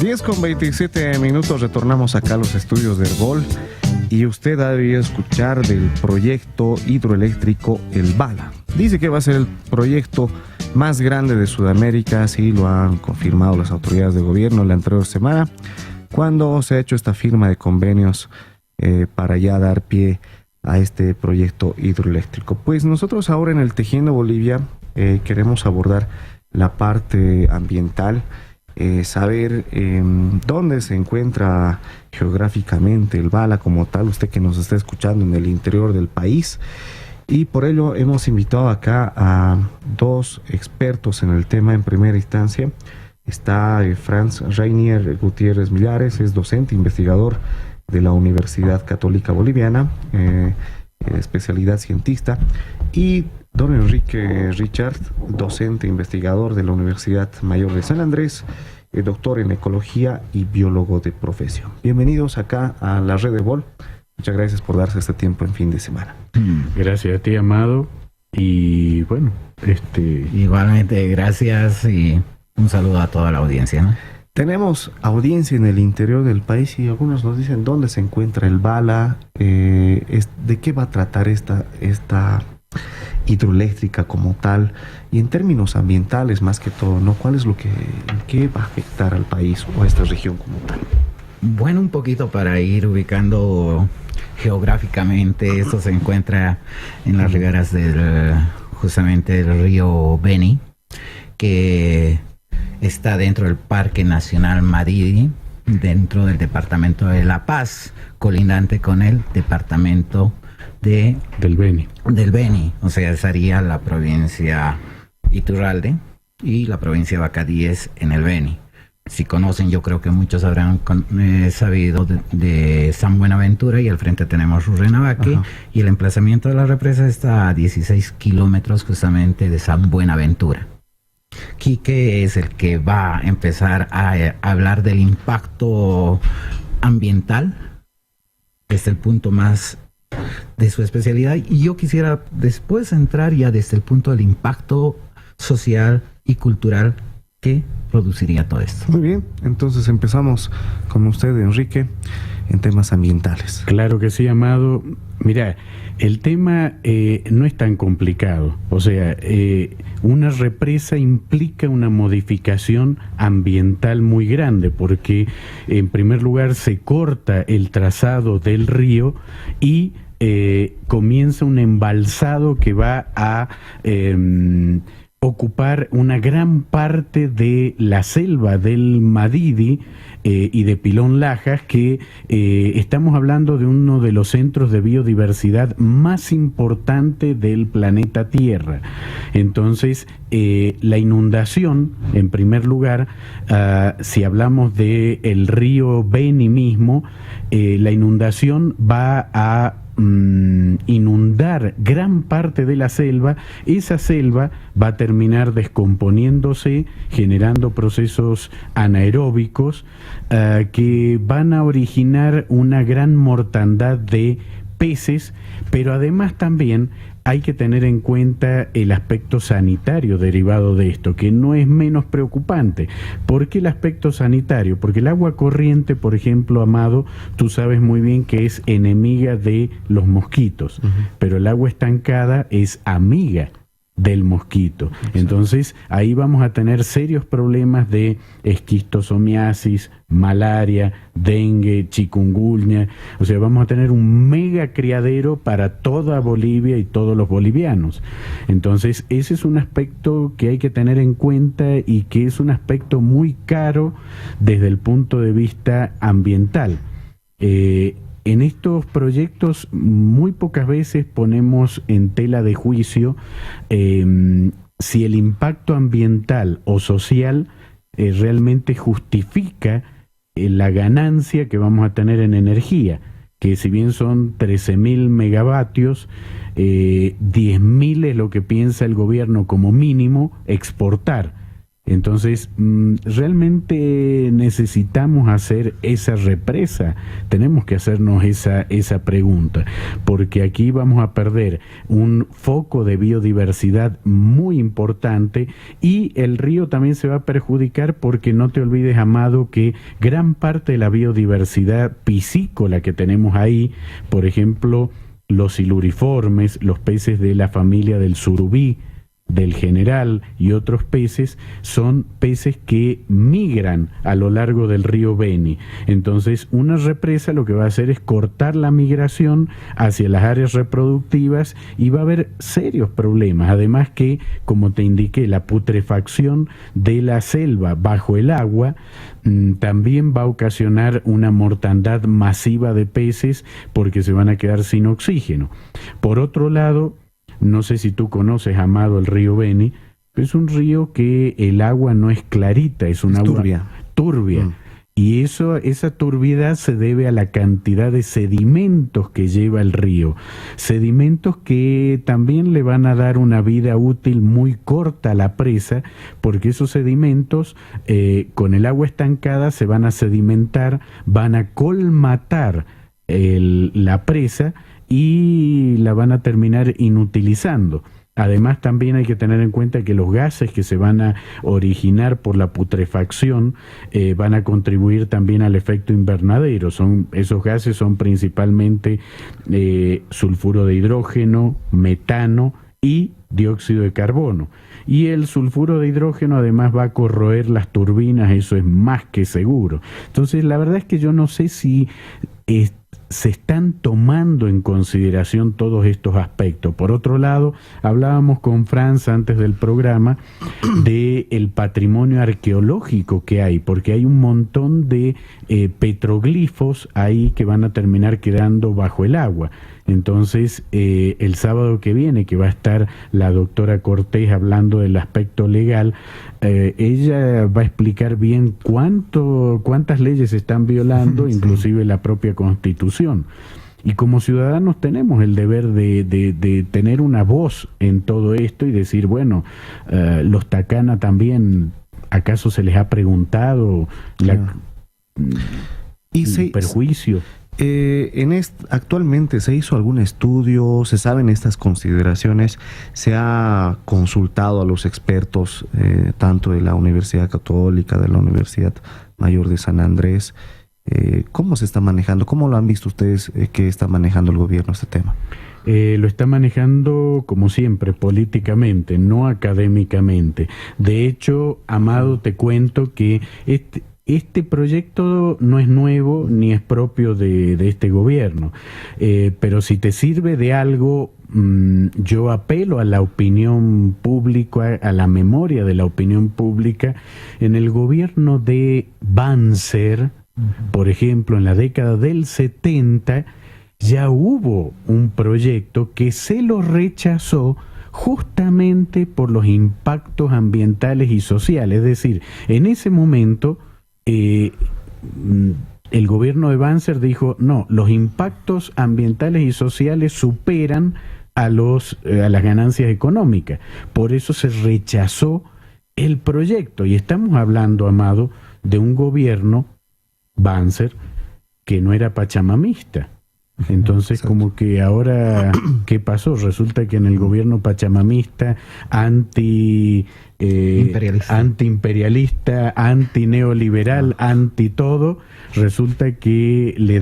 10:27, retornamos acá a los estudios de Herbol y usted ha debido escuchar del proyecto hidroeléctrico El Bala. Dice que va a ser el proyecto más grande de Sudamérica, así lo han confirmado las autoridades de gobierno la anterior semana, cuando se ha hecho esta firma de convenios para ya dar pie a este proyecto hidroeléctrico. Pues nosotros ahora en el Tejiendo Bolivia queremos abordar la parte ambiental, saber dónde se encuentra geográficamente el Bala como tal, usted que nos está escuchando en el interior del país, y por ello hemos invitado acá a dos expertos en el tema. En primera instancia está Franz Reinier Gutiérrez Millares, es docente, investigador de la Universidad Católica Boliviana, especialidad cientista, y don Enrique Richard, docente, investigador de la Universidad Mayor de San Andrés, doctor en ecología y biólogo de profesión. Bienvenidos acá a la red de Herbol. Muchas gracias por darse este tiempo en fin de semana. Gracias a ti, Amado, y bueno, igualmente gracias y un saludo a toda la audiencia, ¿no? Tenemos audiencia en el interior del país y algunos nos dicen dónde se encuentra el Bala, de qué va a tratar esta hidroeléctrica como tal, y en términos ambientales más que todo, ¿no? ¿Cuál es qué va a afectar al país o a esta región como tal? Bueno, un poquito para ir ubicando geográficamente, esto se encuentra en las riberas justamente del río Beni, que está dentro del Parque Nacional Madidi, dentro del departamento de La Paz, colindante con el departamento del Beni, o sea, sería la provincia Iturralde y la provincia de Bacadíes en el Beni. Si conocen, yo creo que muchos habrán sabido de San Buenaventura, y al frente tenemos Rurrenabaque. Ajá. Y el emplazamiento de la represa está a 16 kilómetros justamente de San Buenaventura. Quique es el que va a empezar a hablar del impacto ambiental desde el punto más de su especialidad, y yo quisiera después entrar ya desde el punto del impacto social y cultural que produciría todo esto. Muy bien, entonces empezamos con usted, Enrique, en temas ambientales. Claro que sí, Amado. Mira, el tema no es tan complicado. O sea, una represa implica una modificación ambiental muy grande, porque en primer lugar se corta el trazado del río y comienza un embalsado que va a ocupar una gran parte de la selva del Madidi y de Pilón Lajas, que estamos hablando de uno de los centros de biodiversidad más importante del planeta Tierra. Entonces, la inundación, en primer lugar, si hablamos del río Beni mismo, la inundación va a inundar gran parte de la selva. Esa selva va a terminar descomponiéndose, generando procesos anaeróbicos que van a originar una gran mortandad de peces, pero además también hay que tener en cuenta el aspecto sanitario derivado de esto, que no es menos preocupante. ¿Por qué el aspecto sanitario? Porque el agua corriente, por ejemplo, Amado, tú sabes muy bien que es enemiga de los mosquitos, pero el agua estancada es amiga del mosquito. Entonces ahí vamos a tener serios problemas de esquistosomiasis, malaria, dengue, chikungunya. O sea, vamos a tener un mega criadero para toda Bolivia y todos los bolivianos. Entonces ese es un aspecto que hay que tener en cuenta y que es un aspecto muy caro desde el punto de vista ambiental. En estos proyectos muy pocas veces ponemos en tela de juicio si el impacto ambiental o social realmente justifica la ganancia que vamos a tener en energía, que si bien son 13.000 megavatios, 10.000 es lo que piensa el gobierno como mínimo exportar. Entonces, realmente necesitamos hacer esa represa. Tenemos que hacernos esa pregunta, porque aquí vamos a perder un foco de biodiversidad muy importante y el río también se va a perjudicar porque no te olvides, Amado, que gran parte de la biodiversidad piscícola que tenemos ahí, por ejemplo, los siluriformes, los peces de la familia del surubí, del general y otros peces, son peces que migran a lo largo del río Beni. Entonces, una represa lo que va a hacer es cortar la migración hacia las áreas reproductivas y va a haber serios problemas. Además que, como te indiqué, la putrefacción de la selva bajo el agua también va a ocasionar una mortandad masiva de peces porque se van a quedar sin oxígeno. Por otro lado, no sé si tú conoces, Amado, el río Beni, pero es un río que el agua no es clarita, es un agua turbia. Y esa turbiedad se debe a la cantidad de sedimentos que lleva el río. Sedimentos que también le van a dar una vida útil muy corta a la presa, porque esos sedimentos, con el agua estancada, se van a sedimentar, van a colmatar la presa y la van a terminar inutilizando. Además, también hay que tener en cuenta que los gases que se van a originar por la putrefacción van a contribuir también al efecto invernadero. Esos gases son principalmente sulfuro de hidrógeno, metano y dióxido de carbono. Y el sulfuro de hidrógeno además va a corroer las turbinas, eso es más que seguro. Entonces, la verdad es que yo no sé si se están tomando en consideración todos estos aspectos. Por otro lado, hablábamos con Franz antes del programa de el patrimonio arqueológico que hay, porque hay un montón de petroglifos ahí que van a terminar quedando bajo el agua. Entonces, el sábado que viene, que va a estar la doctora Cortés hablando del aspecto legal, ella va a explicar bien cuántas leyes se están violando, inclusive la propia Constitución. Y como ciudadanos tenemos el deber de tener una voz en todo esto y decir, bueno, los Tacana también, ¿acaso se les ha preguntado el perjuicio? Actualmente se hizo algún estudio, se saben estas consideraciones, se ha consultado a los expertos tanto de la Universidad Católica, de la Universidad Mayor de San Andrés. ¿Cómo se está manejando? ¿Cómo lo han visto ustedes que está manejando el gobierno este tema? Lo está manejando, como siempre, políticamente, no académicamente. De hecho, Amado, te cuento que este proyecto no es nuevo ni es propio de este gobierno, pero si te sirve de algo, yo apelo a la opinión pública, a la memoria de la opinión pública. En el gobierno de Banzer, por ejemplo, en la década del 70, ya hubo un proyecto que se lo rechazó justamente por los impactos ambientales y sociales. Es decir, en ese momento el gobierno de Banzer dijo, no, los impactos ambientales y sociales superan a las ganancias económicas. Por eso se rechazó el proyecto. Y estamos hablando, Amado, de un gobierno, Banzer, que no era pachamamista. Entonces, como que ahora, ¿qué pasó? Resulta que en el gobierno pachamamista, antiimperialista, antineoliberal, anti todo, resulta que le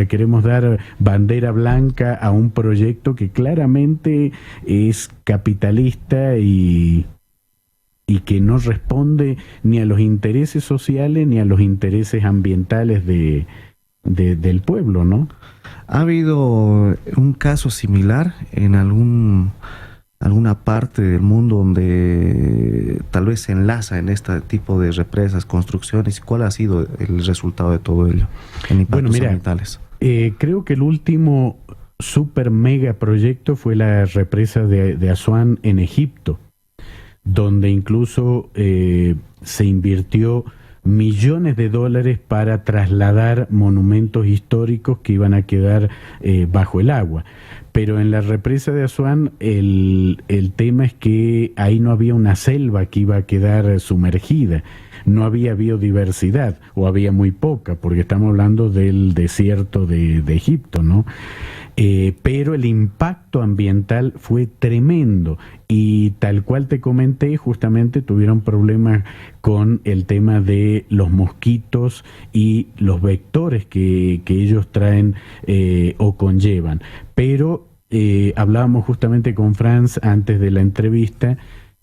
queremos dar bandera blanca a un proyecto que claramente es capitalista y que no responde ni a los intereses sociales ni a los intereses ambientales del pueblo, ¿no? ¿Ha habido un caso similar en alguna parte del mundo donde tal vez se enlaza en este tipo de represas, construcciones? ¿Cuál ha sido el resultado de todo ello en impactos ambientales? Creo que el último super mega proyecto fue la represa de Asuán en Egipto, donde incluso se invirtió millones de dólares para trasladar monumentos históricos que iban a quedar bajo el agua. pero en la represa de Asuán el tema es que ahí no había una selva que iba a quedar sumergida, no había biodiversidad, o había muy poca, porque estamos hablando del desierto de Egipto, ¿no? Pero el impacto ambiental fue tremendo y tal cual te comenté, justamente tuvieron problemas con el tema de los mosquitos y los vectores que ellos traen o conllevan. Pero hablábamos justamente con Franz antes de la entrevista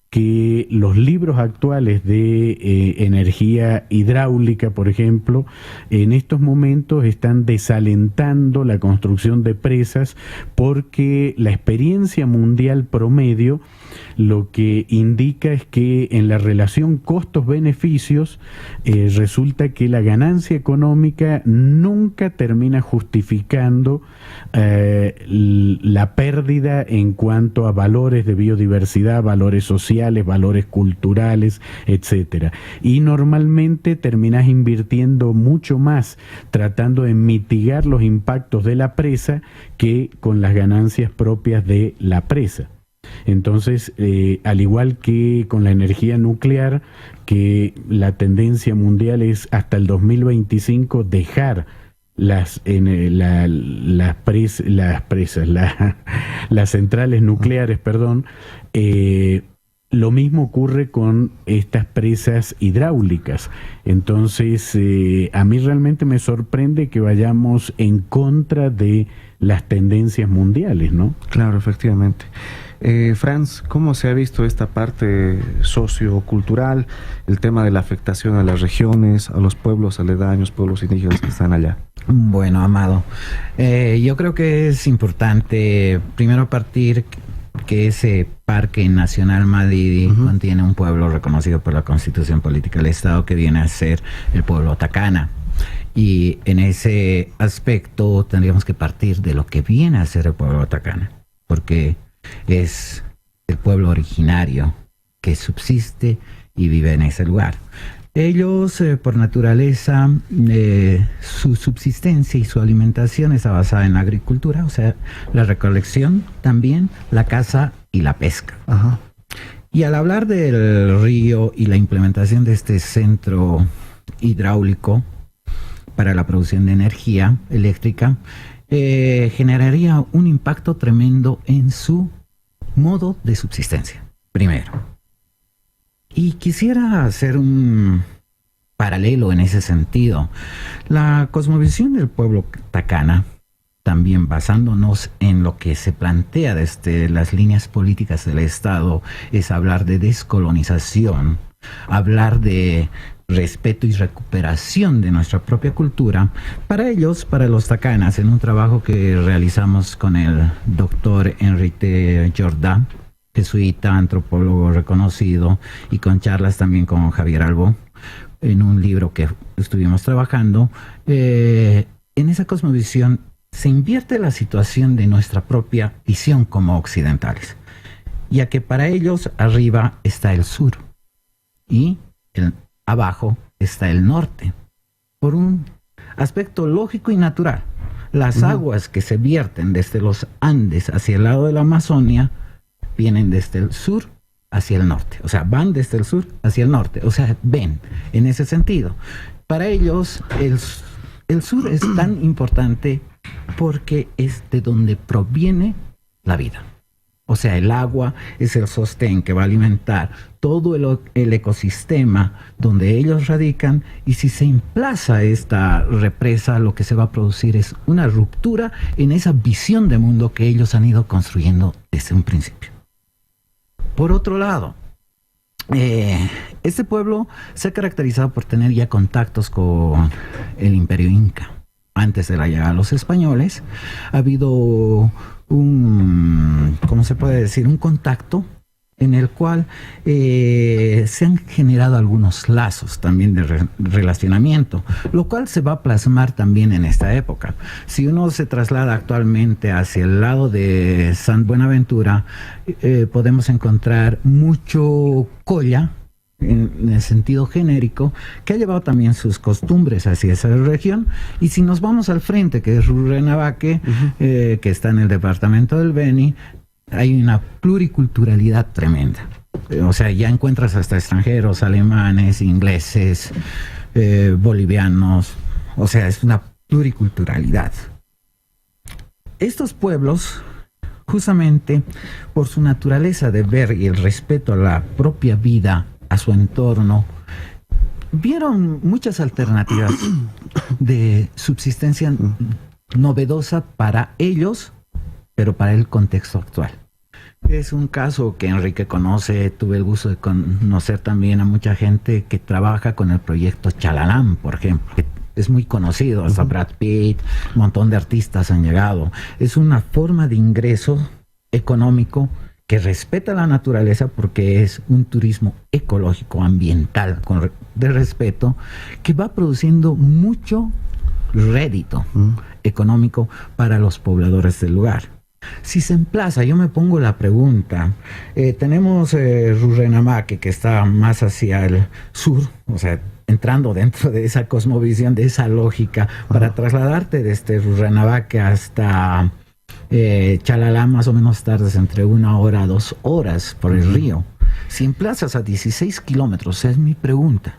que los libros actuales de energía hidráulica, por ejemplo, en estos momentos están desalentando la construcción de presas porque la experiencia mundial promedio lo que indica es que en la relación costos-beneficios resulta que la ganancia económica nunca termina justificando la pérdida en cuanto a valores de biodiversidad, valores sociales, valores culturales, etcétera. Y normalmente terminas invirtiendo mucho más tratando de mitigar los impactos de la presa que con las ganancias propias de la presa. Entonces, al igual que con la energía nuclear, que la tendencia mundial es hasta el 2025 dejar las centrales nucleares, perdón, lo mismo ocurre con estas presas hidráulicas. Entonces, a mí realmente me sorprende que vayamos en contra de las tendencias mundiales, ¿no? Claro, efectivamente. Franz, ¿cómo se ha visto esta parte sociocultural, el tema de la afectación a las regiones, a los pueblos aledaños, pueblos indígenas que están allá? Bueno, Amado, yo creo que es importante primero partir que ese Parque Nacional Madidi contiene un pueblo reconocido por la Constitución Política del Estado que viene a ser el pueblo Tacana. Y en ese aspecto tendríamos que partir de lo que viene a ser el pueblo Tacana, porque es el pueblo originario que subsiste y vive en ese lugar. Ellos, por naturaleza, su subsistencia y su alimentación está basada en la agricultura, o sea, la recolección también, la caza y la pesca. Ajá. Y al hablar del río y la implementación de este centro hidráulico para la producción de energía eléctrica, generaría un impacto tremendo en su modo de subsistencia, primero. Y quisiera hacer un paralelo en ese sentido. La cosmovisión del pueblo Tacana, también basándonos en lo que se plantea desde las líneas políticas del Estado, es hablar de descolonización, hablar de respeto y recuperación de nuestra propia cultura. Para ellos, para los tacanas, en un trabajo que realizamos con el doctor Enrique Jordá, jesuita, antropólogo reconocido, y con charlas también con Javier Albó, en un libro que estuvimos trabajando, en esa cosmovisión se invierte la situación de nuestra propia visión como occidentales, ya que para ellos arriba está el sur y abajo está el norte, por un aspecto lógico y natural. Las aguas que se vierten desde los Andes hacia el lado de la Amazonia vienen desde el sur hacia el norte, o sea, van desde el sur hacia el norte, o sea, ven en ese sentido. Para ellos el sur es tan importante porque es de donde proviene la vida. O sea, el agua es el sostén que va a alimentar todo el ecosistema donde ellos radican, y si se emplaza esta represa, lo que se va a producir es una ruptura en esa visión de mundo que ellos han ido construyendo desde un principio. Por otro lado, este pueblo se ha caracterizado por tener ya contactos con el Imperio Inca. Antes de la llegada de los españoles, ha habido ¿cómo se puede decir? Un contacto en el cual se han generado algunos lazos también de relacionamiento, lo cual se va a plasmar también en esta época. Si uno se traslada actualmente hacia el lado de San Buenaventura, podemos encontrar mucho colla en el sentido genérico, que ha llevado también sus costumbres hacia esa región. Y si nos vamos al frente, que es Rurrenabaque, que está en el departamento del Beni, hay una pluriculturalidad tremenda. O sea, ya encuentras hasta extranjeros, alemanes, ingleses, bolivianos. O sea, es una pluriculturalidad. Estos pueblos, justamente por su naturaleza de ver y el respeto a la propia vida, a su entorno, vieron muchas alternativas de subsistencia novedosa para ellos, pero para el contexto actual. Es un caso que Enrique conoce. Tuve el gusto de conocer también a mucha gente que trabaja con el proyecto Chalalán, por ejemplo, que es muy conocido, hasta Brad Pitt, un montón de artistas han llegado. Es una forma de ingreso económico que respeta la naturaleza, porque es un turismo ecológico, ambiental, de respeto, que va produciendo mucho rédito económico para los pobladores del lugar. Si se emplaza, yo me pongo la pregunta, tenemos Rurrenabaque, que está más hacia el sur, o sea, entrando dentro de esa cosmovisión, de esa lógica, para trasladarte desde Rurrenabaque hasta Chalalá, más o menos tardes entre 1 hora a 2 horas por el río. Si emplazas a 16 kilómetros, es mi pregunta,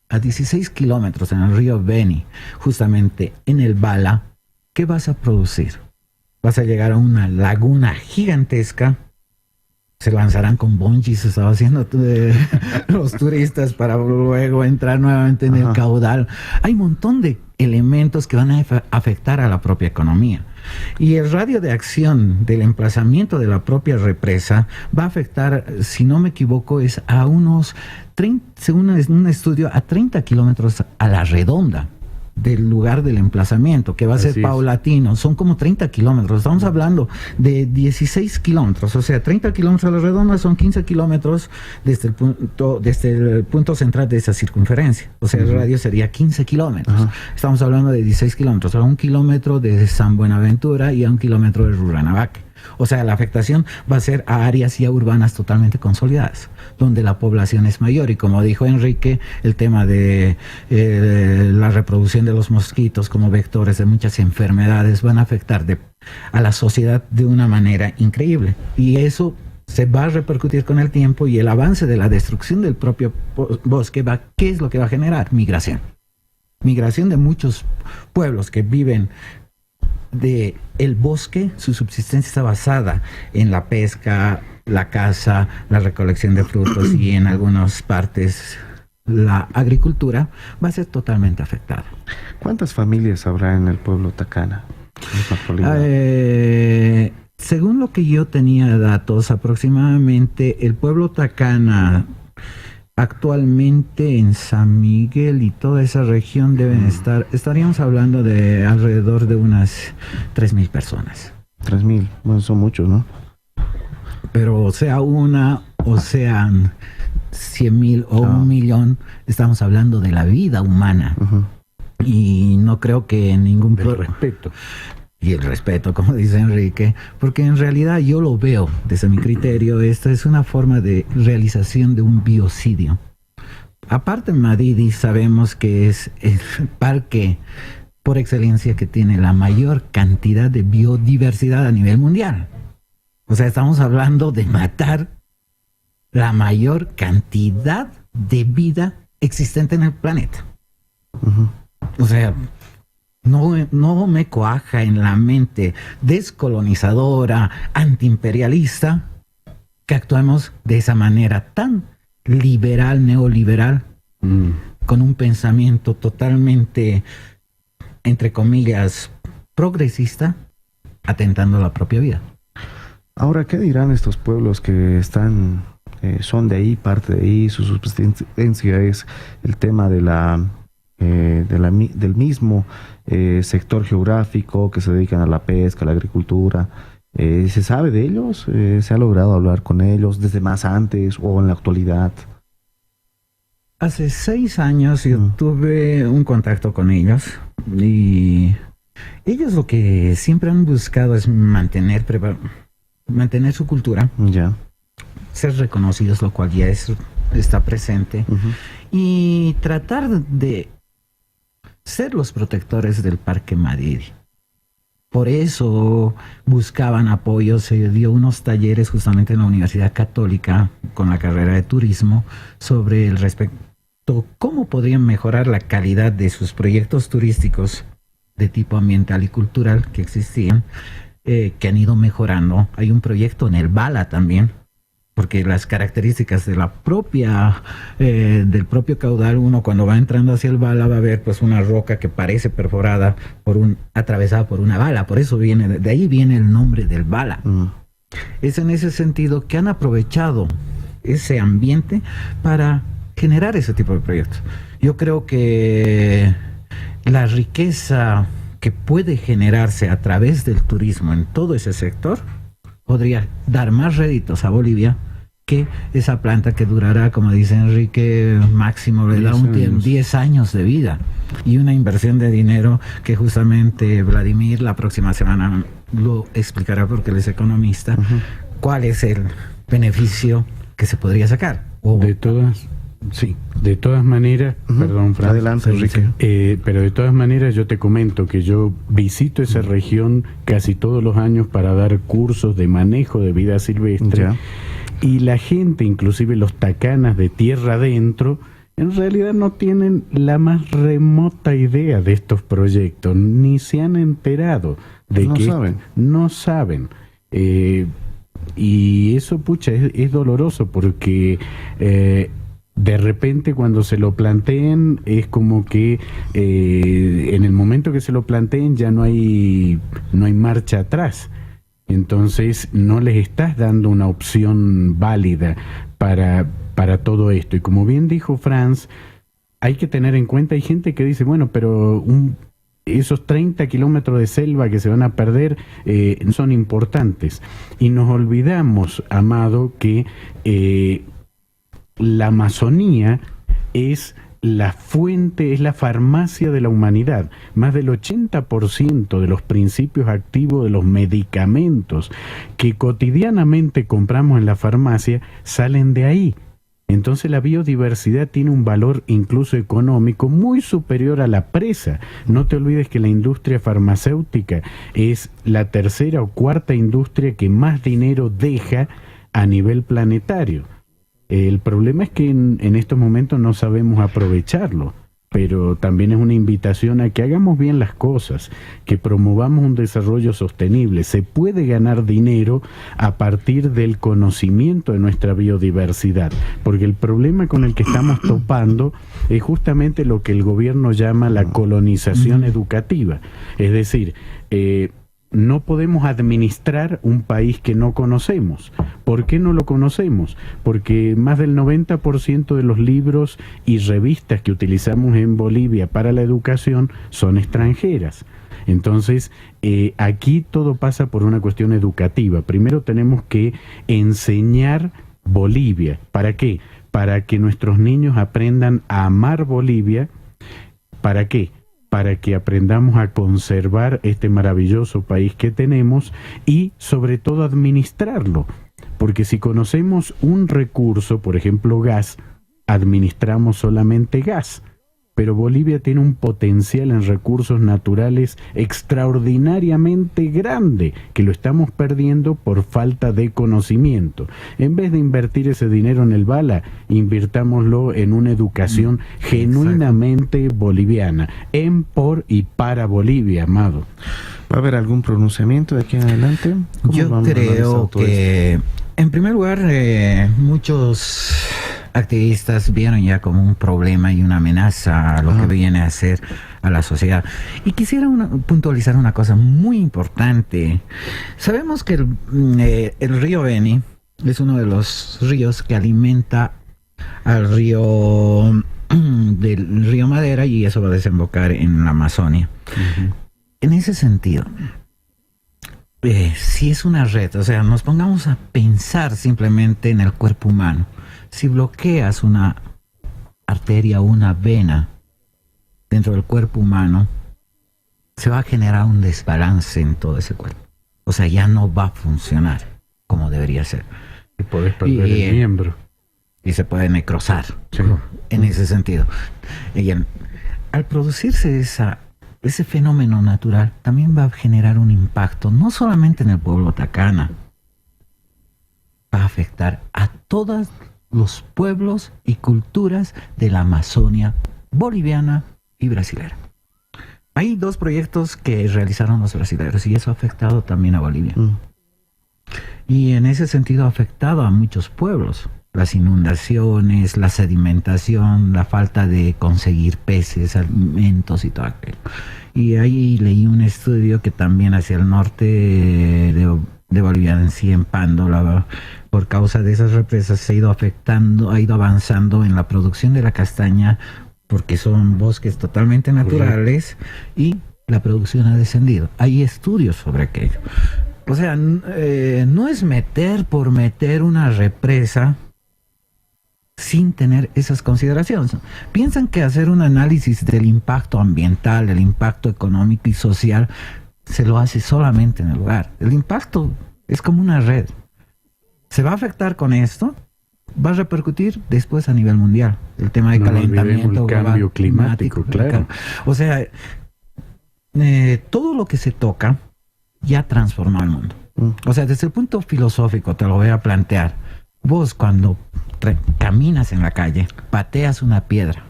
a 16 kilómetros en el río Beni, justamente en el Bala, ¿qué vas a producir? Vas a llegar a una laguna gigantesca. Se lanzarán con bungees, se estaba haciendo los turistas para luego entrar nuevamente en el caudal. Hay un montón de elementos que van a afectar a la propia economía. Y el radio de acción del emplazamiento de la propia represa va a afectar, si no me equivoco, es a unos 30, según un estudio, a 30 kilómetros a la redonda del lugar del emplazamiento, que va a ser paulatino. Son como 30 kilómetros. Estamos hablando de 16 kilómetros. O sea, 30 kilómetros a la redonda son 15 kilómetros desde el punto central de esa circunferencia. O sea, el radio sería 15 kilómetros. Estamos hablando de 16 kilómetros. A 1 kilómetro de San Buenaventura y a 1 kilómetro de Rurrenabaque. O sea, la afectación va a ser a áreas ya urbanas totalmente consolidadas, donde la población es mayor. Y como dijo Enrique, el tema de la reproducción de los mosquitos como vectores de muchas enfermedades van a afectar a la sociedad de una manera increíble. Y eso se va a repercutir con el tiempo, y el avance de la destrucción del propio bosque ¿qué es lo que va a generar? Migración. Migración de muchos pueblos que viven de el bosque. Su subsistencia está basada en la pesca, la caza, la recolección de frutos y en algunas partes la agricultura, va a ser totalmente afectada. ¿Cuántas familias habrá en el pueblo Tacana? Según lo que yo tenía datos, aproximadamente el pueblo Tacana actualmente en San Miguel y toda esa región estaríamos hablando de alrededor de unas 3,000 personas. 3,000, bueno, son muchos, ¿no? Pero sea una o sean 100,000 o 1,000,000, estamos hablando de la vida humana. Y no creo que en ningún respeto. Y el respeto, como dice Enrique, porque en realidad yo lo veo desde mi criterio, esto es una forma de realización de un biocidio. Aparte, Madidi sabemos que es el parque por excelencia que tiene la mayor cantidad de biodiversidad a nivel mundial. O sea, estamos hablando de matar la mayor cantidad de vida existente en el planeta. O sea, no me cuaja en la mente descolonizadora, antiimperialista, que actuemos de esa manera tan liberal, neoliberal, con un pensamiento totalmente, entre comillas, progresista, atentando a la propia vida. Ahora, ¿qué dirán estos pueblos que son de ahí, parte de ahí, su subsistencia es el tema de del mismo sector geográfico, que se dedican a la pesca, a la agricultura? ¿Se sabe de ellos? ¿Se ha logrado hablar con ellos desde más antes o en la actualidad? Hace 6 años yo tuve un contacto con ellos, y ellos lo que siempre han buscado es mantener su cultura, ser reconocidos, lo cual ya es está presente, y tratar de ser los protectores del Parque Madidi. Por eso buscaban apoyo, se dio unos talleres justamente en la Universidad Católica con la carrera de turismo sobre el respecto, cómo podrían mejorar la calidad de sus proyectos turísticos de tipo ambiental y cultural que existían, que han ido mejorando. Hay un proyecto en el Bala también, porque las características de la propia del propio caudal, uno cuando va entrando hacia el Bala va a ver pues una roca que parece perforada atravesada por una bala. Por eso de ahí viene el nombre del Bala. Es en ese sentido que han aprovechado ese ambiente para generar ese tipo de proyectos. Yo creo que la riqueza que puede generarse a través del turismo en todo ese sector podría dar más réditos a Bolivia que esa planta que durará, como dice Enrique, máximo le da 10 años de vida, y una inversión de dinero que justamente Vladimir la próxima semana lo explicará porque él es economista, cuál es el beneficio que se podría sacar. De todas maneras, perdón, Fran, adelante, Enrique. Pero de todas maneras yo te comento que yo visito esa región casi todos los años para dar cursos de manejo de vida silvestre. Ya. Y la gente, inclusive los tacanas de tierra adentro, en realidad no tienen la más remota idea de estos proyectos, ni se han enterado de no saben. Y eso, pucha, es doloroso porque de repente cuando se lo planteen es como que en el momento que se lo planteen ya no hay marcha atrás. Entonces no les estás dando una opción válida para todo esto. Y como bien dijo Franz, hay que tener en cuenta, hay gente que dice, bueno, pero esos 30 kilómetros de selva que se van a perder son importantes. Y nos olvidamos, Amado, que la Amazonía es la fuente, es la farmacia de la humanidad. Más del 80% de los principios activos de los medicamentos que cotidianamente compramos en la farmacia salen de ahí. Entonces la biodiversidad tiene un valor incluso económico muy superior a la presa. No te olvides que la industria farmacéutica es la tercera o cuarta industria que más dinero deja a nivel planetario. El problema es que en estos momentos no sabemos aprovecharlo, pero también es una invitación a que hagamos bien las cosas, que promovamos un desarrollo sostenible. Se puede ganar dinero a partir del conocimiento de nuestra biodiversidad, porque el problema con el que estamos topando es justamente lo que el gobierno llama la colonización educativa. Es decir, no podemos administrar un país que no conocemos. ¿Por qué no lo conocemos? Porque más del 90% de los libros y revistas que utilizamos en Bolivia para la educación son extranjeras. Entonces, aquí todo pasa por una cuestión educativa. Primero tenemos que enseñar Bolivia. ¿Para qué? Para que nuestros niños aprendan a amar Bolivia. ¿Para qué? Para que aprendamos a conservar este maravilloso país que tenemos y sobre todo administrarlo. Porque si conocemos un recurso, por ejemplo gas, administramos solamente gas. Pero Bolivia tiene un potencial en recursos naturales extraordinariamente grande, que lo estamos perdiendo por falta de conocimiento. En vez de invertir ese dinero en el Bala, invirtámoslo en una educación genuinamente boliviana, en, por y para Bolivia, Amado. ¿Va a haber algún pronunciamiento de aquí en adelante? Yo creo que, en primer lugar, muchos activistas vieron ya como un problema y una amenaza a lo que viene a hacer a la sociedad. Y quisiera puntualizar una cosa muy importante. Sabemos que el río Beni es uno de los ríos que alimenta al río del río Madera, y eso va a desembocar en la Amazonia. En ese sentido, si es una red, o sea, nos pongamos a pensar simplemente en el cuerpo humano. Si bloqueas una arteria o una vena dentro del cuerpo humano, se va a generar un desbalance en todo ese cuerpo. O sea, ya no va a funcionar como debería ser. Y podés perder el miembro. y se puede necrosar, Sí. en ese sentido. Y al producirse ese fenómeno natural, también va a generar un impacto, no solamente en el pueblo Tacana, va a afectar a todos los pueblos y culturas de la Amazonia boliviana y brasilera. Hay 2 proyectos que realizaron los brasileños y eso ha afectado también a Bolivia. Y en ese sentido ha afectado a muchos pueblos. Las inundaciones, la sedimentación, la falta de conseguir peces, alimentos y todo aquello. Y ahí leí un estudio que también hacia el norte de Bolivia, en sí, en Pando, por causa de esas represas se ha ido afectando, ha ido avanzando en la producción de la castaña, porque son bosques totalmente naturales y la producción ha descendido. Hay estudios sobre aquello. O sea, no es meter por meter una represa sin tener esas consideraciones. Piensan que hacer un análisis del impacto ambiental, el impacto económico y social, se lo hace solamente en el lugar. El impacto es como una red. Se va a afectar con esto, va a repercutir después a nivel mundial. El tema de calentamiento global, cambio climático, claro. O sea, todo lo que se toca ya transformó el mundo. O sea, desde el punto filosófico te lo voy a plantear. Vos cuando caminas en la calle, pateas una piedra,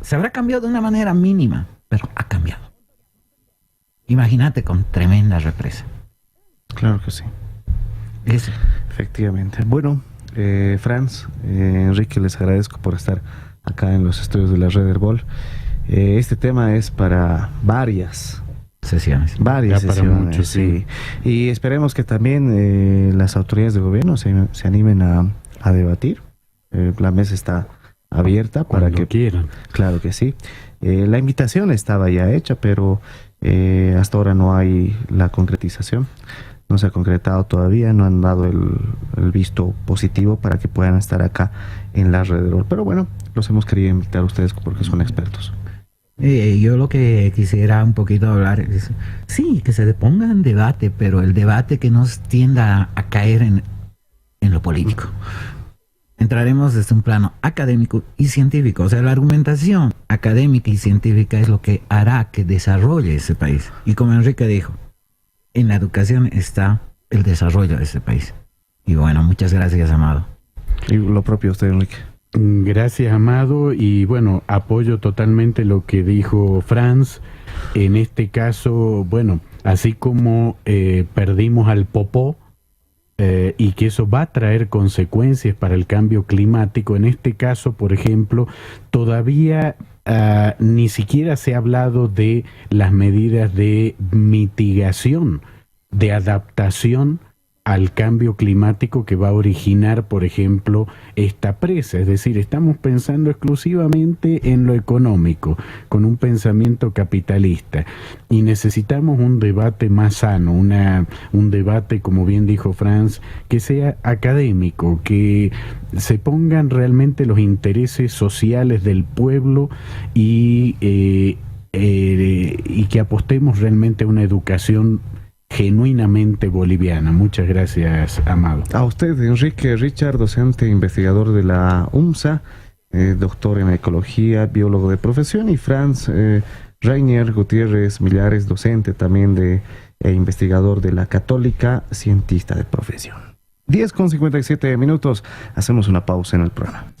se habrá cambiado de una manera mínima, pero ha cambiado. Imagínate con tremenda represa. Claro que sí. Eso. Efectivamente. Bueno, Franz, Enrique, les agradezco por estar acá en los estudios de la Red Herbol. Este tema es para varias sesiones. Varias para sesiones, muchos, sí. Y esperemos que también las autoridades de gobierno se animen a debatir. La mesa está abierta para cuando que quieran. Claro que sí. La invitación estaba ya hecha, pero hasta ahora no hay la concretización. No se ha concretado todavía, no han dado el visto positivo para que puedan estar acá en la Red Herbol. Pero bueno, los hemos querido invitar a ustedes porque son expertos. Yo lo que quisiera un poquito hablar es, sí, que se ponga en debate, pero el debate que no tienda a caer en lo político. Entraremos desde un plano académico y científico. O sea, la argumentación académica y científica es lo que hará que desarrolle ese país. Y como Enrique dijo, en la educación está el desarrollo de ese país. Y bueno, muchas gracias, Amado. Y lo propio usted, Enrique. Gracias, Amado, y bueno, apoyo totalmente lo que dijo Franz. En este caso, bueno, así como perdimos al popó y que eso va a traer consecuencias para el cambio climático, en este caso, por ejemplo, todavía ni siquiera se ha hablado de las medidas de mitigación, de adaptación al cambio climático que va a originar, por ejemplo, esta presa. Es decir, estamos pensando exclusivamente en lo económico, con un pensamiento capitalista, y necesitamos un debate más sano, un debate, como bien dijo Franz, que sea académico, que se pongan realmente los intereses sociales del pueblo y que apostemos realmente a una educación genuinamente boliviana. Muchas gracias, Amado. A usted, Enrique Richard, docente investigador de la UMSA, doctor en ecología, biólogo de profesión, y Franz Reinier Gutiérrez Millares, docente también e investigador de la Católica, cientista de profesión. 10:57, hacemos una pausa en el programa.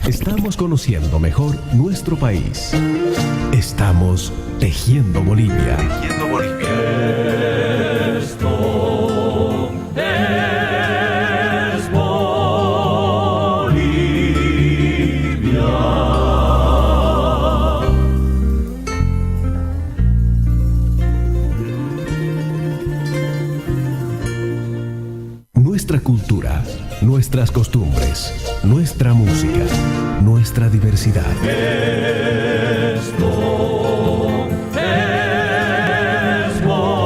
Estamos conociendo mejor nuestro país. Estamos tejiendo Bolivia. Tejiendo Bolivia. Esto es Bolivia. Nuestra cultura, nuestras costumbres, nuestra música, nuestra diversidad. Esto es Bolivia.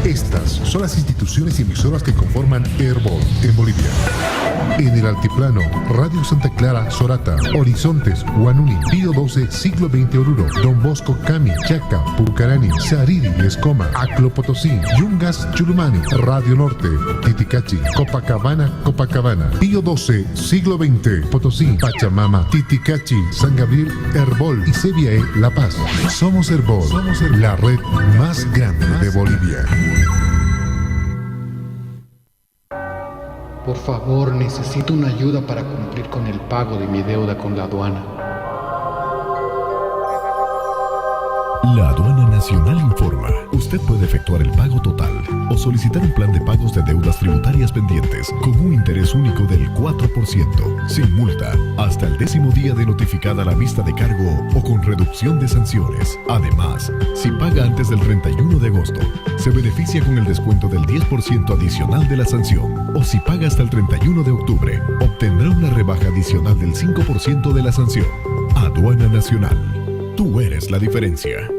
Estas son las instituciones instituciones y emisoras que conforman Herbol en Bolivia. En el altiplano, Radio Santa Clara, Sorata, Horizontes, Huanuni, Pío 12, Siglo XX Oruro, Don Bosco, Cami, Chaca, Pucarani, Sariri, Escoma, Aclo Potosí, Yungas, Chulumani, Radio Norte, Titicachi, Copacabana, Pío 12, Siglo XX, Potosí, Pachamama, Titicachi, San Gabriel, Herbol y Seviae, La Paz. Somos Herbol, la red más grande de Bolivia. Por favor, necesito una ayuda para cumplir con el pago de mi deuda con la aduana. La Aduana Nacional informa. Usted puede efectuar el pago total o solicitar un plan de pagos de deudas tributarias pendientes con un interés único del 4%, sin multa, hasta el 10º día de notificada la vista de cargo o con reducción de sanciones. Además, si paga antes del 31 de agosto, se beneficia con el descuento del 10% adicional de la sanción. O si paga hasta el 31 de octubre, obtendrá una rebaja adicional del 5% de la sanción. Aduana Nacional. Tú eres la diferencia.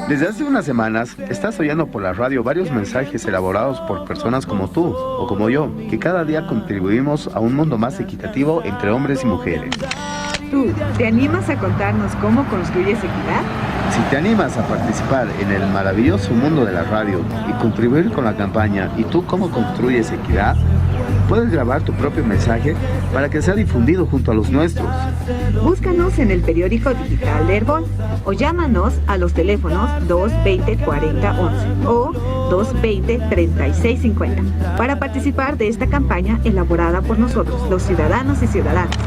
Desde hace unas semanas estás oyendo por la radio varios mensajes elaborados por personas como tú o como yo, que cada día contribuimos a un mundo más equitativo entre hombres y mujeres. ¿Tú te animas a contarnos cómo construyes equidad? Si te animas a participar en el maravilloso mundo de la radio y contribuir con la campaña ¿Y tú cómo construyes equidad?, puedes grabar tu propio mensaje para que sea difundido junto a los nuestros. Búscanos en el periódico digital de Herbol o llámanos a los teléfonos 220-4011 o 220-3650 para participar de esta campaña elaborada por nosotros, los ciudadanos y ciudadanas.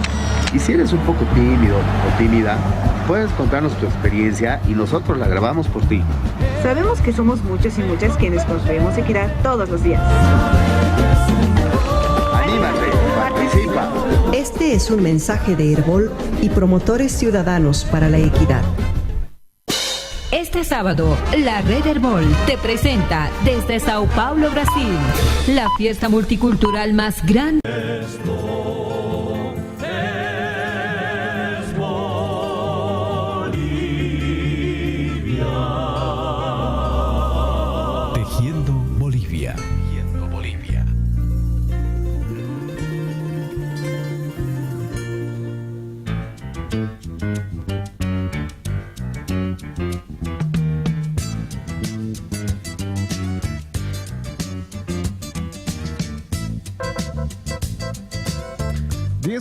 Y si eres un poco tímido o tímida, puedes contarnos tu experiencia y nosotros la grabamos por ti. Sabemos que somos muchos y muchas quienes construimos equidad todos los días. ¡Anímate! ¡Participa! Este es un mensaje de Herbol y promotores ciudadanos para la equidad. Este sábado, la Red Herbol te presenta desde Sao Paulo, Brasil, la fiesta multicultural más grande. Tejiendo Bolivia. Tejiendo Bolivia.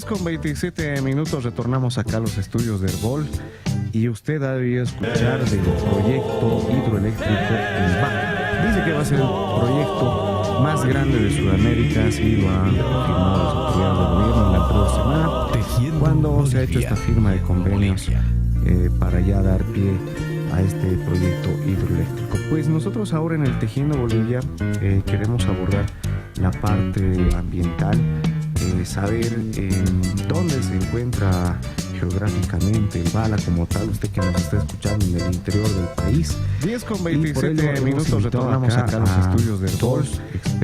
Con 27 minutos retornamos acá a los estudios de Herbol y usted ha debido escuchar del proyecto hidroeléctrico El Bala. Dice que va a ser el proyecto más grande de Sudamérica, así lo han confirmado las autoridades del gobierno en la anterior semana, cuando se ha hecho esta firma de convenios para ya dar pie a este proyecto hidroeléctrico. Pues nosotros ahora en el Tejiendo Bolivia queremos abordar la parte ambiental, saber dónde se encuentra geográficamente el Bala como tal, usted que nos está escuchando en el interior del país. 10:27 minutos retornamos acá a los estudios de Herbol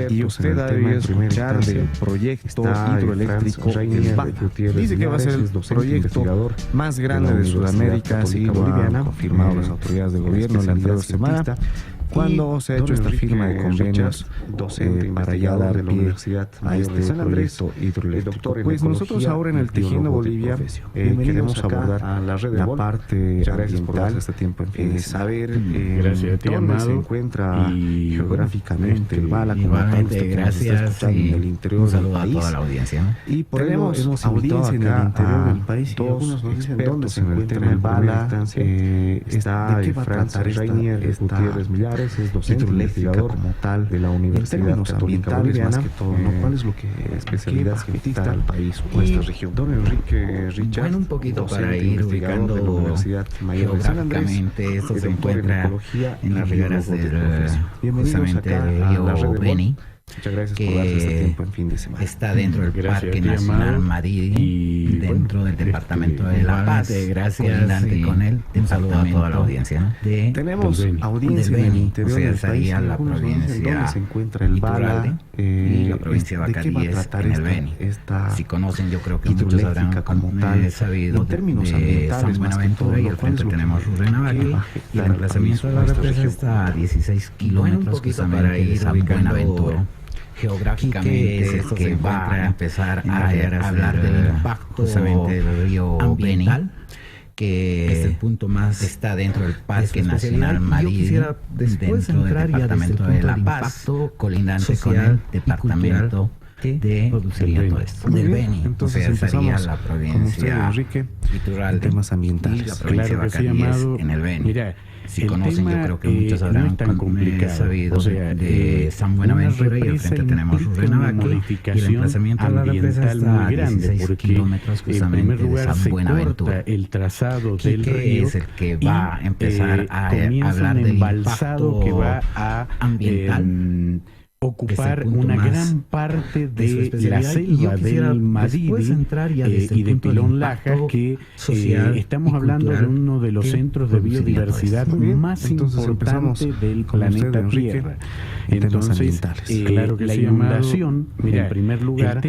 y usted ha debido escuchar del proyecto hidroeléctrico El Bala. Dice que va a ser el proyecto más grande de Sudamérica, así lo han confirmado las autoridades de gobierno en la anterior semana, cuando se ha hecho esta firma de convenios para ya dar pie a este proyecto hidroeléctrico. Pues nosotros ahora en el Tejiendo Bolivia queremos abordar la parte ambiental, saber dónde se encuentra geográficamente el Bala como tal, usted que nos está escuchando en el interior del país. A toda la audiencia, ¿no? Y tenemos audiencia en el interior del país y algunos nos dicen dónde se encuentra el Bala, está de Francia Rainier Gutiérrez Millares, es docente investigador como tal de la Universidad Católica Boliviana, que todo, ¿no? ¿Cuál es lo que especialidad que necesita el país o esta región? Don Enrique Richard, bueno, un poquito para ir ubicando de la Universidad Mayor de San Andrés, geográficamente, esto se encuentra en las riberas del bienvenidos justamente acá el a la río red Beni, Muchas gracias por darnos este tiempo en fin de semana. Está dentro del Parque Nacional Madidi y dentro del departamento de La Paz. Gracias con él. Un saludo a toda la audiencia. Tenemos audiencia en el interior del país, la provincia donde se encuentra el Bala y la provincia de Bacadíes en el Beni. Si conocen, yo creo que muchos habrán como tal sabido en términos de ambientales, San Buenaventura, y al frente tenemos Rurrenabaque, y el emplazamiento de la represa está a 16 kilómetros justamente de San Buenaventura. Geográficamente esto que va a empezar a hablar del impacto justamente del río ambiental, que es el punto más está dentro del Parque Nacional Madidi, dentro del departamento de La Paz, colindante con el departamento del Beni. Entonces empezamos la con usted, provincia Enrique, litoral temas ambientales. y la provincia de Bacadíes en el Beni. Mira, si conocen, yo creo que muchos habrán no es tan complicado. sabido de San Buenaventura, y al frente tenemos Rurrenabaque, y el emplazamiento de la represa está a 16 kilómetros justamente de San Buenaventura. El trazado del río es el que va a empezar a hablar del embalsado impacto que va a ambiental, ocupar una gran parte de la selva del Madidi y de Pilón Lajas, que estamos hablando de uno de los centros de biodiversidad más importantes del planeta Tierra. Entonces, claro que la inundación, en primer lugar,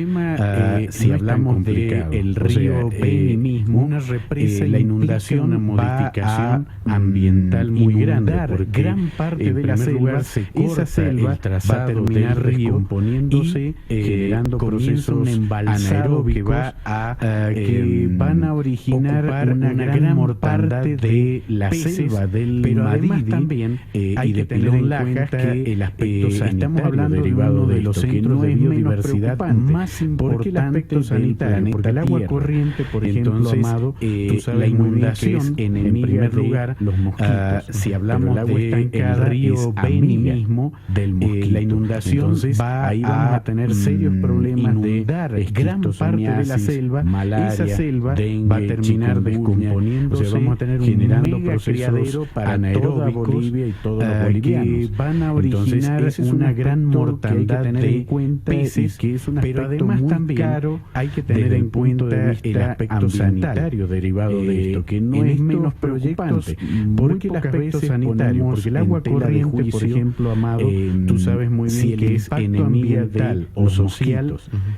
si hablamos del río Beni mismo, una represa, la inundación, una modificación ambiental muy grande, porque gran parte de la selva se corta, el trazado del río componiéndose, generando procesos anaerobios que van a originar una gran parte de la selva del Madidi, también y de Pilón Lajas, que el aspecto sanitario derivado de los centros de biodiversidad más importantes del planeta, el agua corriente, por ejemplo, Amado, la inundación, en primer lugar, los mosquitos. Si hablamos del río Beni mismo, del mosquito, la inundación, ahí vamos a tener serios problemas de gran parte de la selva, malaria, esa selva va a terminar descomponiéndose, vamos a tener generando procesos anaeróbicos toda Bolivia y todos los bolivianos, que van a originar una gran mortandad de peces, que es un aspecto, pero además muy también caro, hay que tener en cuenta el aspecto sanitario derivado de esto, que no es menos preocupante, porque el aspecto sanitario, porque el agua corriente, por ejemplo, Amado, tú sabes muy bien que es enemiga ambiental o social,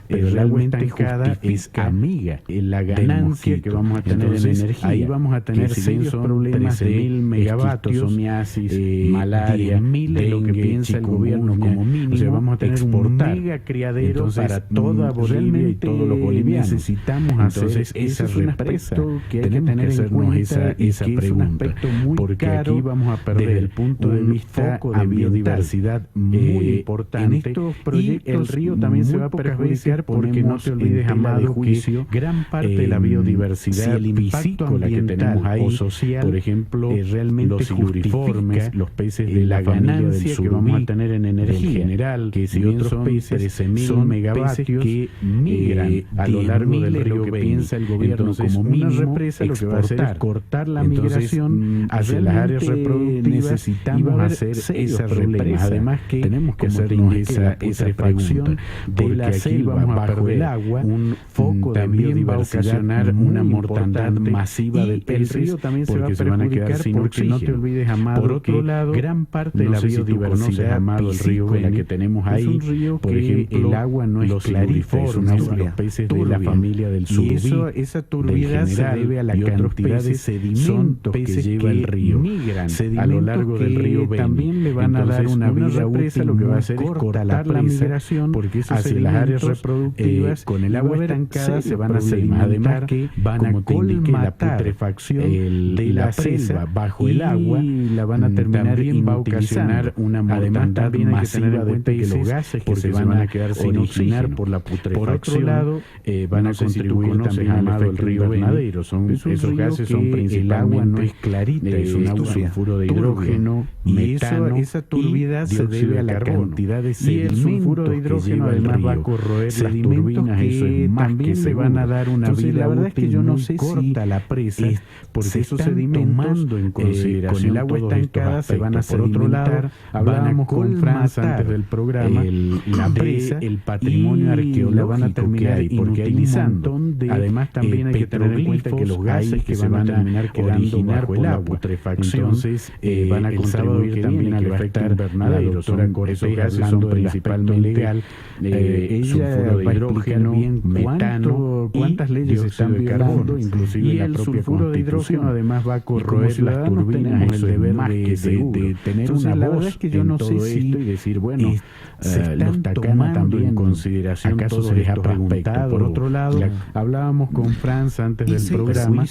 pero el agua estancada es amiga. La ganancia que vamos a tener en energía, ahí vamos a tener serios problemas de 13.000 megavatios, somiasis, malaria, dengue, lo que piensa el gobierno como mínimo. O sea, vamos a tener un mega criadero para toda Bolivia y todos los bolivianos. Necesitamos hacer esa represa, que hay que tener en cuenta esa pregunta, porque aquí vamos a perder el punto de vista de biodiversidad muy importante. En estos proyectos, y el río también se va a perjudicar, porque no te olvides, Amado, que gran parte de la biodiversidad piscícola que tenemos ahí, o social, por ejemplo, realmente los siluriformes, los peces de la ganancia que vamos a tener en energía en general, que si bien son peces 13.000 megavatios que migran a lo largo del río que piensa el gobierno como mínimo, una represa lo que va a hacer es cortar la migración hacia las áreas reproductivas. Necesitamos hacer esa represa. Además que tenemos que hacernos esa putrefacción de la selva bajo el agua, un foco de biodiversidad, una mortandad masiva de peces. El río también se va a perjudicar sin oxígeno. No te olvides, Amado, por otro lado, gran parte de la biodiversidad, Amado, el río Beni, que tenemos ahí, es un río por ejemplo, el agua no es clarita, es un agua, los peces de la familia del surubí, esa turbidez se debe a la cantidad de sedimentos que lleva el río, migran a lo largo del río Beni. También le van a dar una vida útil, lo que va a hacer es cortar la migración, porque hacia las áreas reproductivas con el agua estancada se van a sedimentar, además que van a colmatar la putrefacción de la selva bajo el agua, y la van a terminar y va a ocasionar una mortandad masiva de peces, que los gases que se van a quedar sin oxigenar por la putrefacción. Por otro lado, van a contribuir también al efecto invernadero. Esos gases son principalmente, el agua no es clarita, es un agua sulfuro de hidrógeno, metano, esa turbidez se debe a la cantidad cantidad de sedimentos. Y el sulfuro de hidrógeno además va a corroer las turbinas, eso es más que se van a dar una vida. La verdad es que yo no sé si la presa, porque esos sedimentos tomando en consideración con el agua estancada se van a sedimentar. Por otro lado, hablábamos con Franz antes del programa, la presa, el patrimonio arqueológico la van a terminar inutilizando. Además también hay que tener en cuenta que los gases que se van a terminar quedando bajo el agua, putrefacción, entonces van a contribuir también al efecto invernadero. La doctora Cortés, hablando principalmente legal, ella va a explicar bien metano, cuántas leyes están violando, inclusive la propia Constitución. Además va a corroer las turbinas, el deber de tener una voz. Es que yo no sé si y decir, bueno, los Tacana también en consideración todos se les ha preguntado. Por otro lado, hablábamos con Franz antes del programa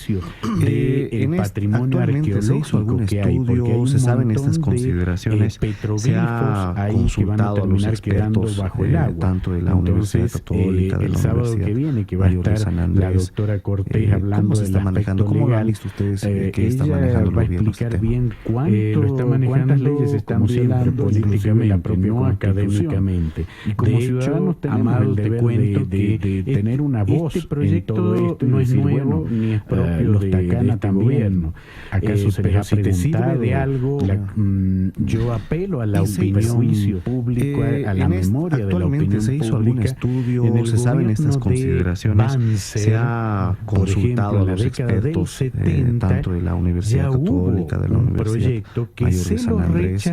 del patrimonio arqueológico que hay, porque hay se saben estas consideraciones, se ha consultado a los expertos bajo el agua, tanto de la Universidad Católica, de el la sábado que viene, que va a estar la doctora Cortés hablando del aspecto legal. Ustedes que están manejando va a explicar bien cuántas leyes están violando políticamente, no académicamente. Y como ciudadanos tenemos el deber de tener una voz en todo esto. No es nuevo ni es propio los Tacana también. ¿Acaso se les ha preguntado de algo? Yo apelo a la opinión pública, a la memoria de la opinión se hizo algún estudio, se saben estas consideraciones, se ha consultado a los expertos tanto de la Universidad Católica, de la Universidad Mayor de San Andrés.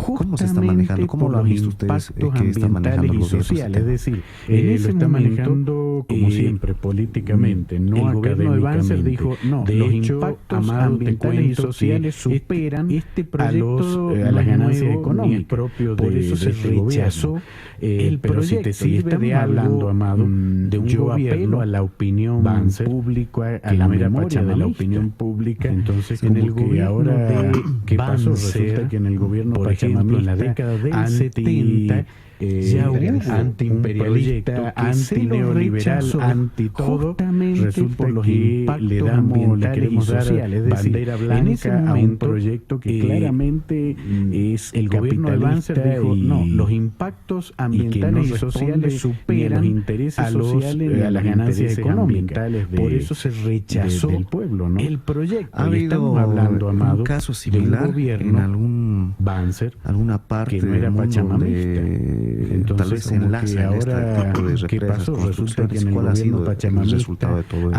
¿Cómo se está manejando? ¿Cómo lo han visto ustedes que están manejando el gobierno? Es decir, lo está manejando como siempre políticamente, no académicamente. El gobierno de Banzer dijo, no, los impactos ambientales y sociales superan este proyecto a las ganancias económicas propio de, por eso se rechazó el proyecto. Si sirve de hablando, Amado, de un gobierno a la opinión pública, a la memoria de la opinión pública. Entonces, en el gobierno ahora, ¿qué pasó? Resulta que en el gobierno pachamamista, en la década del 70, ya hubo antiimperialista, antineoliberal, anti todo, resulta los que le damos, le queremos dar bandera blanca a un proyecto que claramente es el gobierno de Banzer dijo, no, los impactos ambientales y sociales superan los intereses sociales a las ganancias económicas. Por eso se rechazó del pueblo, ¿no? El proyecto. Ha habido hablando, Amado, un caso similar gobierno, en algún Banzer, alguna parte que no era pachamamista. Entonces, tal vez se enlaza en este tipo de ¿qué pasó? Resulta que en el ¿cuál ha sido el resultado de todo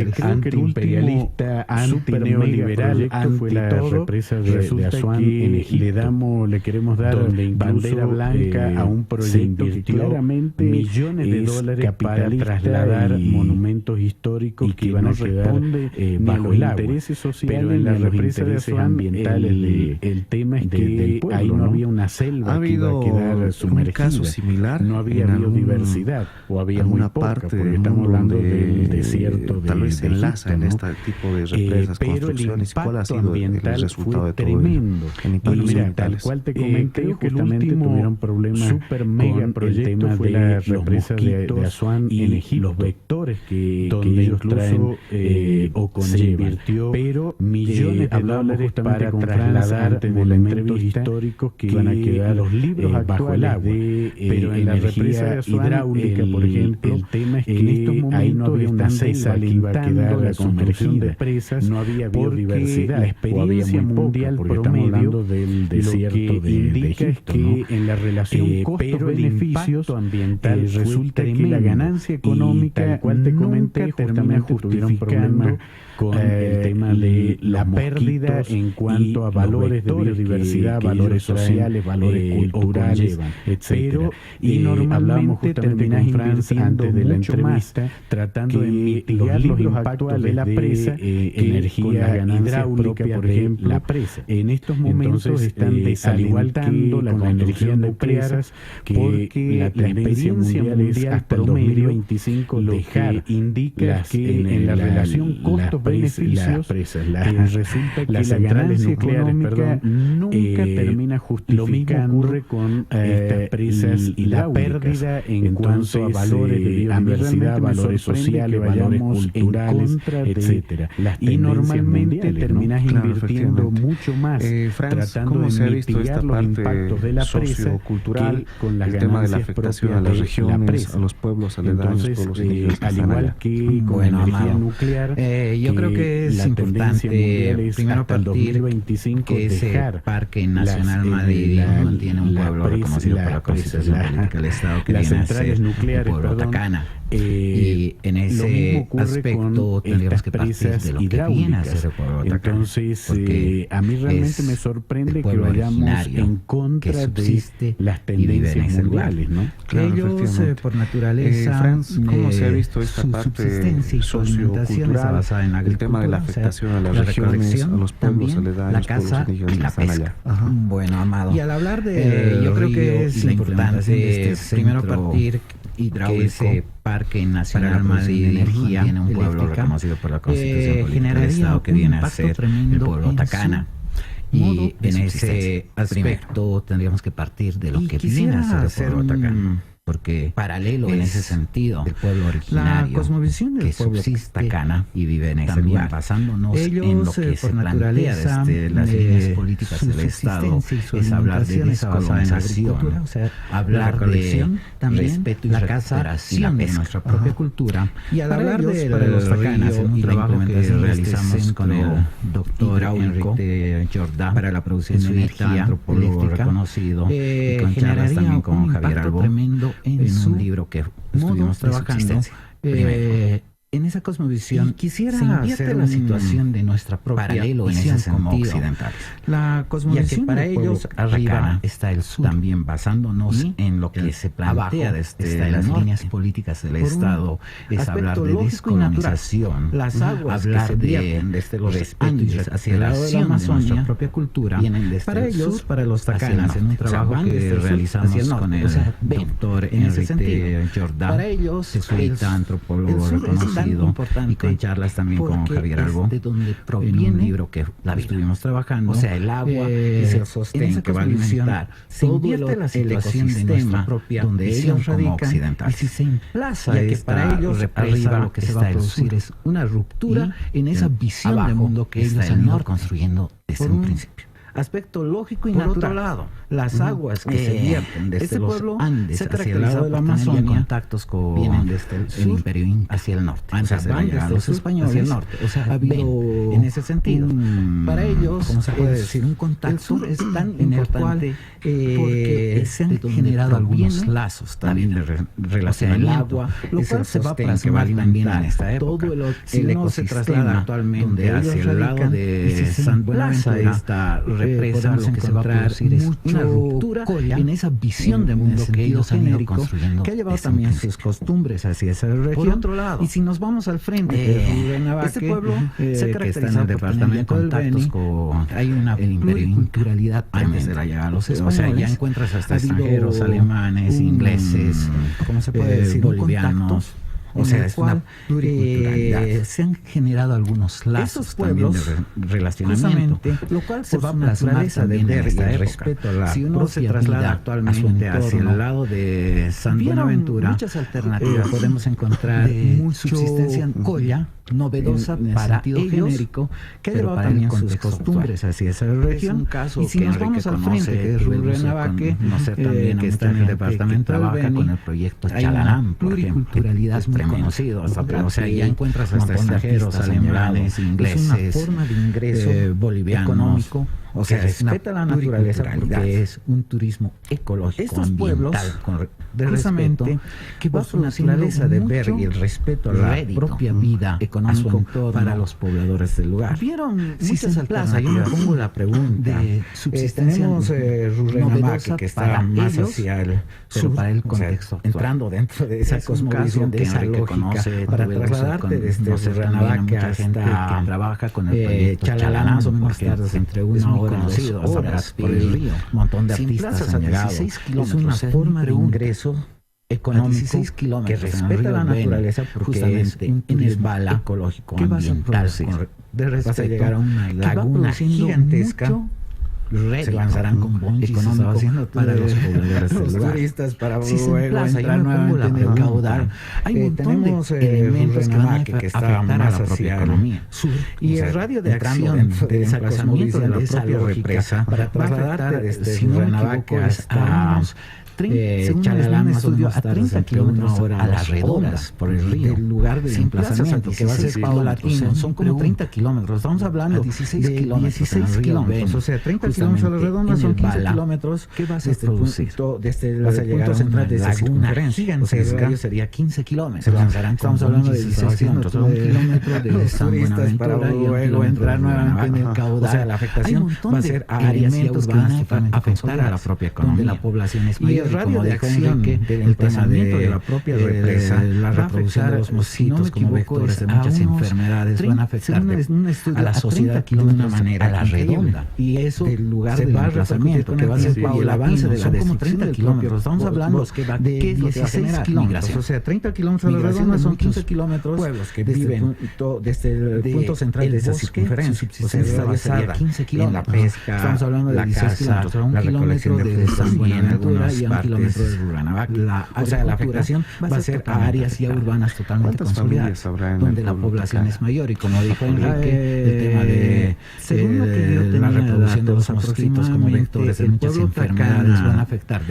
antiimperialista, antineoliberal, fue la represa de Asuán en Egipto. Le queremos dar bandera blanca a un proyecto que claramente millones de dólares para trasladar monumentos históricos que iban a quedar bajo el agua. Pero en la represa de Asuán ambientales, el tema es que ahí no había una selva que iba a quedar sumergida, similar, no había biodiversidad, o había muy poca, porque estamos hablando del desierto de tal vez se enlaza en este tipo de represas, pero construcciones. ¿Cuál ha sido el resultado de todo tremendo? Y mira, tal cual te comenté, justamente tuvieron problemas super mega con el tema de la represa de Asuán en Egipto, los vectores que ellos traen o conllevan, pero millones de dólares para trasladar elementos históricos que iban a quedar los libros bajo el agua. Pero en la represa de Asuán hidráulica, por ejemplo, el tema es que en estos momentos ahí no había una selva que iba a quedar la construcción de presas, no había biodiversidad, la experiencia mundial promedio del desierto de Egipto, que en la relación costo-beneficios ambiental resulta que la ganancia económica, tal cual te comenté, justamente tuvieron problemas con el tema de la pérdida en cuanto a valores de biodiversidad, valores sociales, valores culturales, etcétera. Y normalmente terminás invirtiendo antes de la entrevista tratando de mitigar los impactos de la presa, energía hidráulica, por ejemplo, la presa. En estos momentos están desalentando la construcción de presas porque la tendencia mundial es hasta el 2025 dejar, indica que en la relación costos-beneficios resulta que la ganancia económica nunca termina justificando ocurre con estas presas y la pérdida en cuanto a valores de biodiversidad, valores sociales, valores culturales, etcétera. Y normalmente terminas invirtiendo mucho más tratando de mitigar los impactos de la presa que con las ganancias propias a las regiones, la presa. a los pueblos aledaños, pueblos indígenas, al igual que con energía nuclear, yo creo que es importante primero partir 2025 que ese Parque Nacional Madidi mantiene un pueblo reconocido por la Constitución Política del Estado que viene a ser el pueblo Tacana. Y en ese aspecto tendríamos que partir de lo que viene a ser el pueblo Tacana. Entonces, a mí realmente me sorprende que vayamos en contra de las tendencias mundiales, ¿no? Claro, ellos, por naturaleza, Franz, ¿cómo se ha visto esta parte sociocultural, basada en la el tema de la afectación a las regiones, a los pueblos aledaños, la caza pueblos y la pesca? Bueno, Amado. Y al hablar de yo creo que es importante primero partir hidráulico, ese Parque Nacional Madidi de Energía tiene un pueblo reconocido por la Constitución Política del Estado que viene a ser el pueblo Tacana. Y en ese aspecto tendríamos que partir de lo que viene a ser el pueblo Tacana. Porque paralelo en ese sentido del pueblo originario, la cosmovisión del que pueblo subsiste Tacana y vive en ese también, lugar, basándonos en lo que se plantea desde las líneas políticas del Estado, es hablar de descolonización, o sea, hablar de respeto y la recuperación de nuestra propia cultura. Y al hablar de los tacanas, en un trabajo que realizamos con el doctor Enrique Jordá para la producción de energía, antropólogo reconocido, y con charlas también con Javier Albó, en un libro que estuvimos trabajando en esa cosmovisión. Quisiera se invierte la situación de nuestra propia paralelo en ese sentido como occidentales. La cosmovisión, ya que para ellos arriba está el sur, también basándonos en lo que se plantea desde las líneas políticas del Estado, es hablar de descolonización, las aguas hablar desde los Andes hacia el lado de la Amazonia, nuestra propia cultura, vienen desde para ellos, sur, para los tacanas, en un trabajo que realizamos con el doctor Enrique Jordá, para ellos, jesuita, antropólogo reconocido, y con charlas también con Javier Albó, de donde proviene un libro que estuvimos trabajando, o sea, el agua es el sostén que va a alimentar, se invierte la situación de nuestra propia donde ellos radican, y si se emplaza ya que para ellos arriba lo que se va a producir es una ruptura en esa visión de mundo que ellos han ido construyendo desde un principio. Aspecto lógico y natural. Por otro lado, las aguas que se vierten desde los Andes hacia el lado de la Amazonia, contactos con vienen desde el Imperio Inca hacia el norte, antes de llegar a los españoles hacia el norte. O sea, ha habido en ese sentido para ellos, como se puede decir, un contacto. El sur es tan importante porque se han generado algunos lazos también de relacionamiento, lo cual se va a plasmar también en esta época. Todo el ecosistema se traslada actualmente hacia el lado de San Buenaventura, esta represa, lo que se va a producir es una ruptura en esa visión de mundo que ellos han ido construyendo, que ha llevado también sus costumbres hacia esa región. Por otro lado, y si nos vamos al frente, este pueblo se caracteriza por tener contactos con hay una pluriculturalidad antes de la llegada a los españoles. O sea, ya encuentras hasta extranjeros, alemanes, ingleses, ¿cómo se puede decir? Bolivianos. O sea, es una pluriculturalidad. Se han generado algunos lazos también de relacionamiento, lo cual se va a plasmar también en esta respeto a la si uno se traslada actualmente hacia el lado de San Buenaventura, muchas alternativas podemos encontrar subsistencia colla novedosa para ellos, genérico, que ha llevado también sus costumbres hacia esa región. Y si nos vamos al frente, que es Rurrenabaque, que está en el departamento trabaja con el proyecto Chalanam, pluriculturalidad muy conocido, o sea, ya encuentras hasta extranjeros, alemanes, ingleses, es una forma de ingreso bolivianos, económico, o sea, respeta la naturaleza porque es un turismo ecológico, estos ambiental, pueblos, de respeto, que va su naturaleza de ver y el respeto a la propia vida económica para los pobladores del lugar. Vieron muchas alternativas. Yo me pongo la pregunta de subsistencia. Tenemos Rurrenabaque, que está más hacia el sur, para el contexto, entrando dentro de esa cosmovisión, de esa lógica, para trasladarte desde Rurrenabaque hasta que trabaja con el proyecto Chalanam, más o menos tardes entre una hora y 2 horas por el río. Un montón de artistas han llegado. Es una forma de ingreso económico que respeta la naturaleza porque es un turismo ecológico, ambiental. De respeto, vas a llegar a una laguna gigantesca se lanzarán con bonchis económico para los pobladores del lugar. Turistas para luego entrar nuevamente en el caudal. Hay un montón de elementos que van a afectar a la propia economía. Y el radio de acción de desplazamiento de la propia represa para trasladar desde Renavaca hasta Chalalán, más o menos a 30 kilómetros a las redondas por el río, del lugar de emplazamiento que va a ser paulatino, son como 30 kilómetros, estamos hablando de 16 kilómetros, o sea, 30 kilómetros a las redondas son 15 kilómetros. ¿Qué vas a producir? Desde el punto central de esa circunferencia, o sea, el radio sería 15 kilómetros, estamos hablando de 16 kilómetros, un kilómetro de San Buenaventura y luego entrar nuevamente en el caudal. O sea, la afectación va a ser a elementos que van a afectar a la propia economía, la población es mayor. Radio de acción del emplazamiento de la propia represa, la reproducción de los mosquitos como vectores de muchas enfermedades van a afectar a la sociedad de una manera a la redonda. Y eso del lugar del emplazamiento que va a ser el avance de la destrucción del kilómetros. Estamos hablando de 16 kilómetros, o sea, 30 kilómetros a la redonda son 15 kilómetros pueblos que viven desde el punto central de esa circunferencia. O sea, sería 15 kilómetros. En la pesca, estamos hablando de la caza, la recolección de San Buenaventura y un kilómetro de Renavaca. O sea, la afectación va a ser a áreas ya urbanas totalmente consolidadas, donde la población es mayor. Y como dijo Enrique, el tema de la reproducción de los mosquitos como vectores de muchas enfermedades van a afectar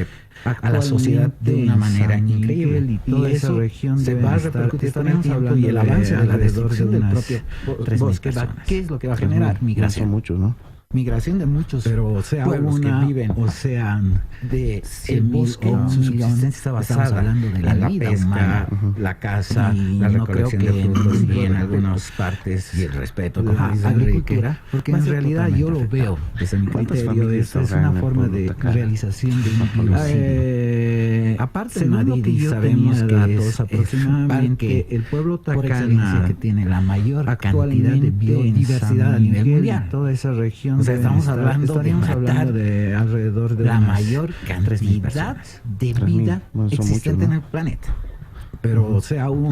a la sociedad de una manera increíble. Y esa región se va a repercutir también hablando y el avance de la destrucción del propio bosque. ¿Qué es lo que va a generar? Migración. Muchos, ¿no? Migración de muchos, pero o sea, pueblos que viven, o sea, de el bosque, su subsistencia está basada hablando de la pesca, humana, la caza, la recolección de frutos y en algunas partes y el respeto como dice agricultura, porque en realidad yo lo veo desde mi criterio, esta es una forma de realización de un biocidio. Aparte de Madrid, sabemos que es aproximadamente el pueblo Tacana que tiene la mayor cantidad de biodiversidad a nivel mundial, toda esa región. O sea, estamos hablando de alrededor de la mayor cantidad de vida existente en el planeta. Pero, o sea, no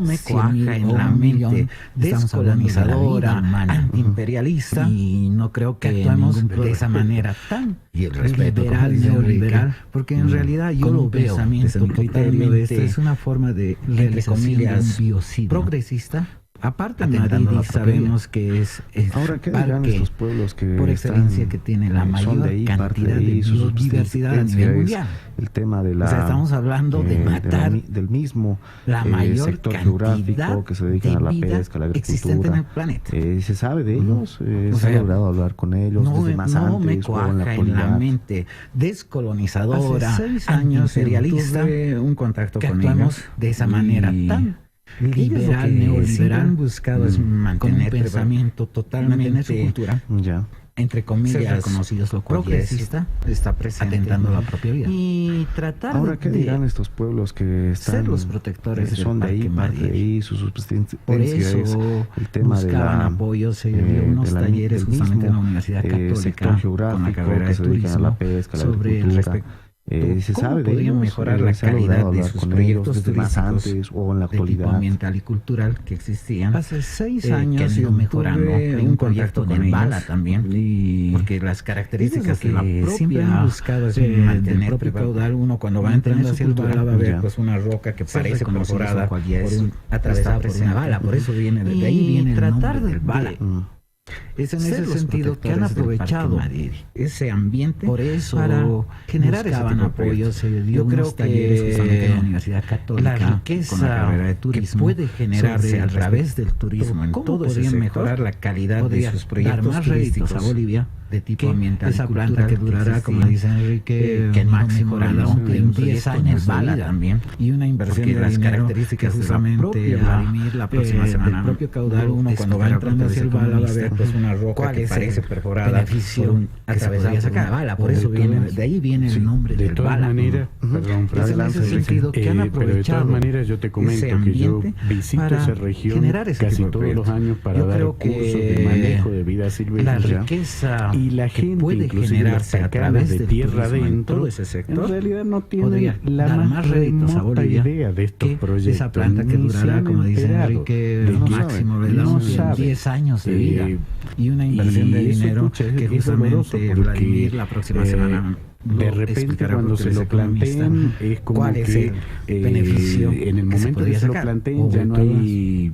me cuaja en la mente descolonizadora, antiimperialista, y no creo que actuemos de esa manera tan y el respeto liberal, neoliberal, porque en realidad yo lo veo desde mi criterio, esta es una forma de realización de un biocidio progresista. Aparte de Madrid, sabemos que es ahora, ¿qué dirán estos pueblos que por excelencia que tiene la mayor cantidad de biodiversidad a nivel mundial? El tema de la, o sea, estamos hablando de matar del mismo la mayor sector geográfico que se dedican a la pesca, a la agricultura. En el planeta. Se sabe de ellos, se ha logrado hablar con ellos desde más antes. No me cuaja en la mente descolonizadora, hace 6 años imperialista, un contacto con ellos de esa manera tan liberal, neoliberal, buscado es mantener un pensamiento totalmente su cultura, entre comillas, reconocidos lo progresista, está presente, atentando a la propia vida. Y tratar ahora, ¿qué dirán estos pueblos que están, ser los protectores son de ahí, parte de ahí, su subsistencia? Por eso es el tema de la apoyo, se dio unos talleres justamente en la Universidad Católica sector geográfico con la carrera de turismo, a la pesca, la sobre el respecto. Se sabe de ellos, mejorar la calidad de sus proyectos más antes o en la actualidad, de tipo ambiental y cultural que existían. Hace 6 años que han ido mejorando. Hay un contacto con el Bala también, porque las características que la siempre han buscado es mantener el propio caudal. Uno cuando va entrando hacia el Bala va a ver pues una roca que parece perforada atravesada por una bala, por eso viene de ahí viene el nombre del Bala. Es en ese sentido que han aprovechado ese ambiente por eso para generar ese apoyo. Yo creo que en la Universidad Católica, la riqueza con la carrera de turismo puede generarse a través del turismo en todo ese sector, mejorar la calidad de sus proyectos turísticos a Bolivia de tipo ambiental. Esa planta que durará, como dice Enrique, que máximo en 10 años Bala también, y una inversión de las características justamente Vladimir la próxima semana. El propio caudal, uno cuando va entrando hacia el Bala va a ver pues una roca que parece perforada, beneficio atravesada por una bala, por eso viene, de ahí viene el nombre del Bala. Perdón, en ese sentido que han aprovechado, pero de todas maneras yo te comento que yo visito esa región casi todos los años para dar cursos de manejo de vida silvestre, la riqueza y la gente puede generarse a través de tierra adentro, todo ese sector, en realidad no tiene la más remota idea de estos proyectos. Esa planta que durará, como dice Enrique, máximo 10 años de vida. y una inversión de dinero que justamente Vladimir la próxima semana de repente cuando se lo plantean es como ¿cuál es el beneficio en el momento que se lo planteen ya no hay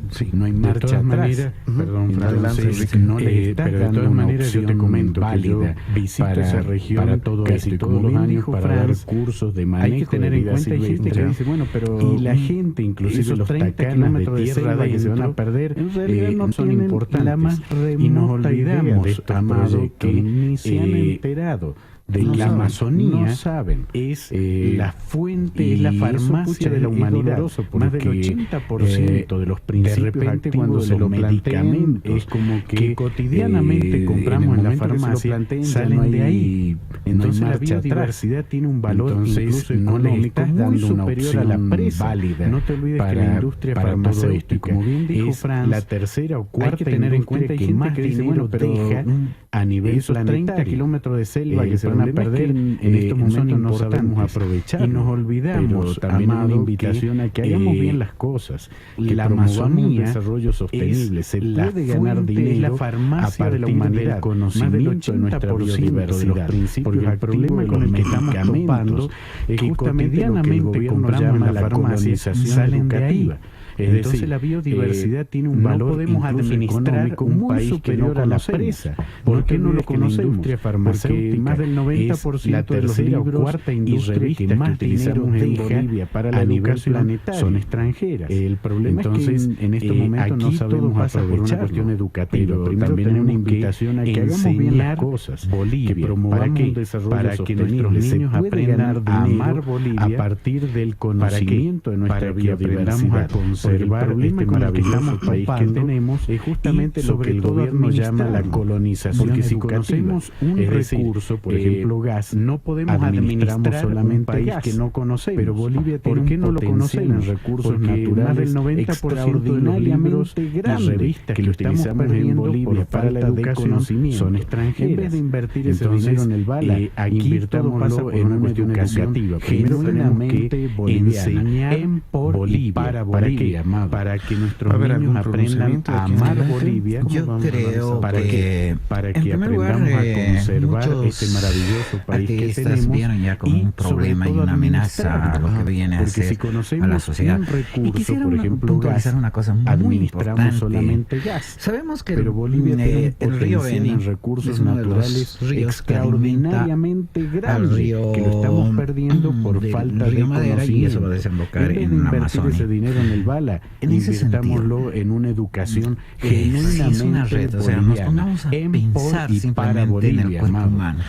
marcha atrás. Perdón, entonces no le está dando una opción yo te comento válida, visito esa región para todo casi todos los años para dar cursos de manejo. Hay que tener en cuenta, hay gente que dice, bueno, pero y la gente, inclusive los 30 kilómetros de tierra que se van a perder, en realidad no son importantes y nos olvidamos de esto, amado, que ni se han enterado de la Amazonía, no saben, es la fuente, es la farmacia de la humanidad. Más del 80% de los principios de repente cuando se lo plantean es como que cotidianamente compramos en la farmacia, salen de ahí. Entonces la biodiversidad tiene un valor incluso económico muy superior a la presa válida. No te olvides que la industria farmacéutica, como bien dijo Franz, la tercera o cuarta industria que más dinero deja a nivel planetario. 30 kilómetros de selva que se van a perder en estos momentos no sabemos aprovechar y nos olvidamos también una invitación a que hagamos bien las cosas, que la Amazonía desarrollo sostenible se puede ganar dinero, la farmacia a partir de la humanidad, del conocimiento de nuestra biodiversidad, porque el problema con el que estamos topando es que cotidianamente compramos la farmacización educativa. Entonces la biodiversidad tiene un valor, podemos administrar un país superior a la presa. ¿Por qué no lo conocemos? La industria farmacéutica, más del 90% de los libros cuarta industria que más utilizamos en Bolivia para la educación planetaria son extranjeras. El problema entonces, es que en estos momentos no sabemos aprovechar una cuestión educativa, pero también es una invitación a que hagamos bien las cosas. Bolivia, que promovamos un desarrollo para que nuestros niños aprendan a amar Bolivia a partir del conocimiento de nuestra biodiversidad. El problema con el país que tenemos es justamente lo que el gobierno llama la colonización, porque si conocemos un recurso, por ejemplo gas, no podemos administrar solamente un país que no conocemos. Pero Bolivia tiene, ¿por qué no lo conocemos? Recursos naturales, más del 90% de los libros y revistas que utilizamos en Bolivia para la educación son extranjeras. En vez de invertir ese dinero en el BALA, invirtámoslo en una cuestión educativa. Primero tenemos que enseñar en Bolivia, para Bolivia, para que nuestros niños aprendan a amar Bolivia. Yo creo para que aprendamos a conservar este maravilloso país que tenemos, vieron ya como un problema y una amenaza a lo que viene a ser a la sociedad. Y quisiera, por ejemplo, puntualizar una cosa muy administramos solamente gas. Sabemos que pero Bolivia tiene el río Beni en recursos naturales extraordinariamente grande, que lo estamos perdiendo por falta de conocimiento. Y eso va a desembocar en la Amazonia. Ese dinero en el BALA, invirtámoslo en una educación genuinamente red, o sea, nos pongamos a pensar simplemente en el cuerpo humano.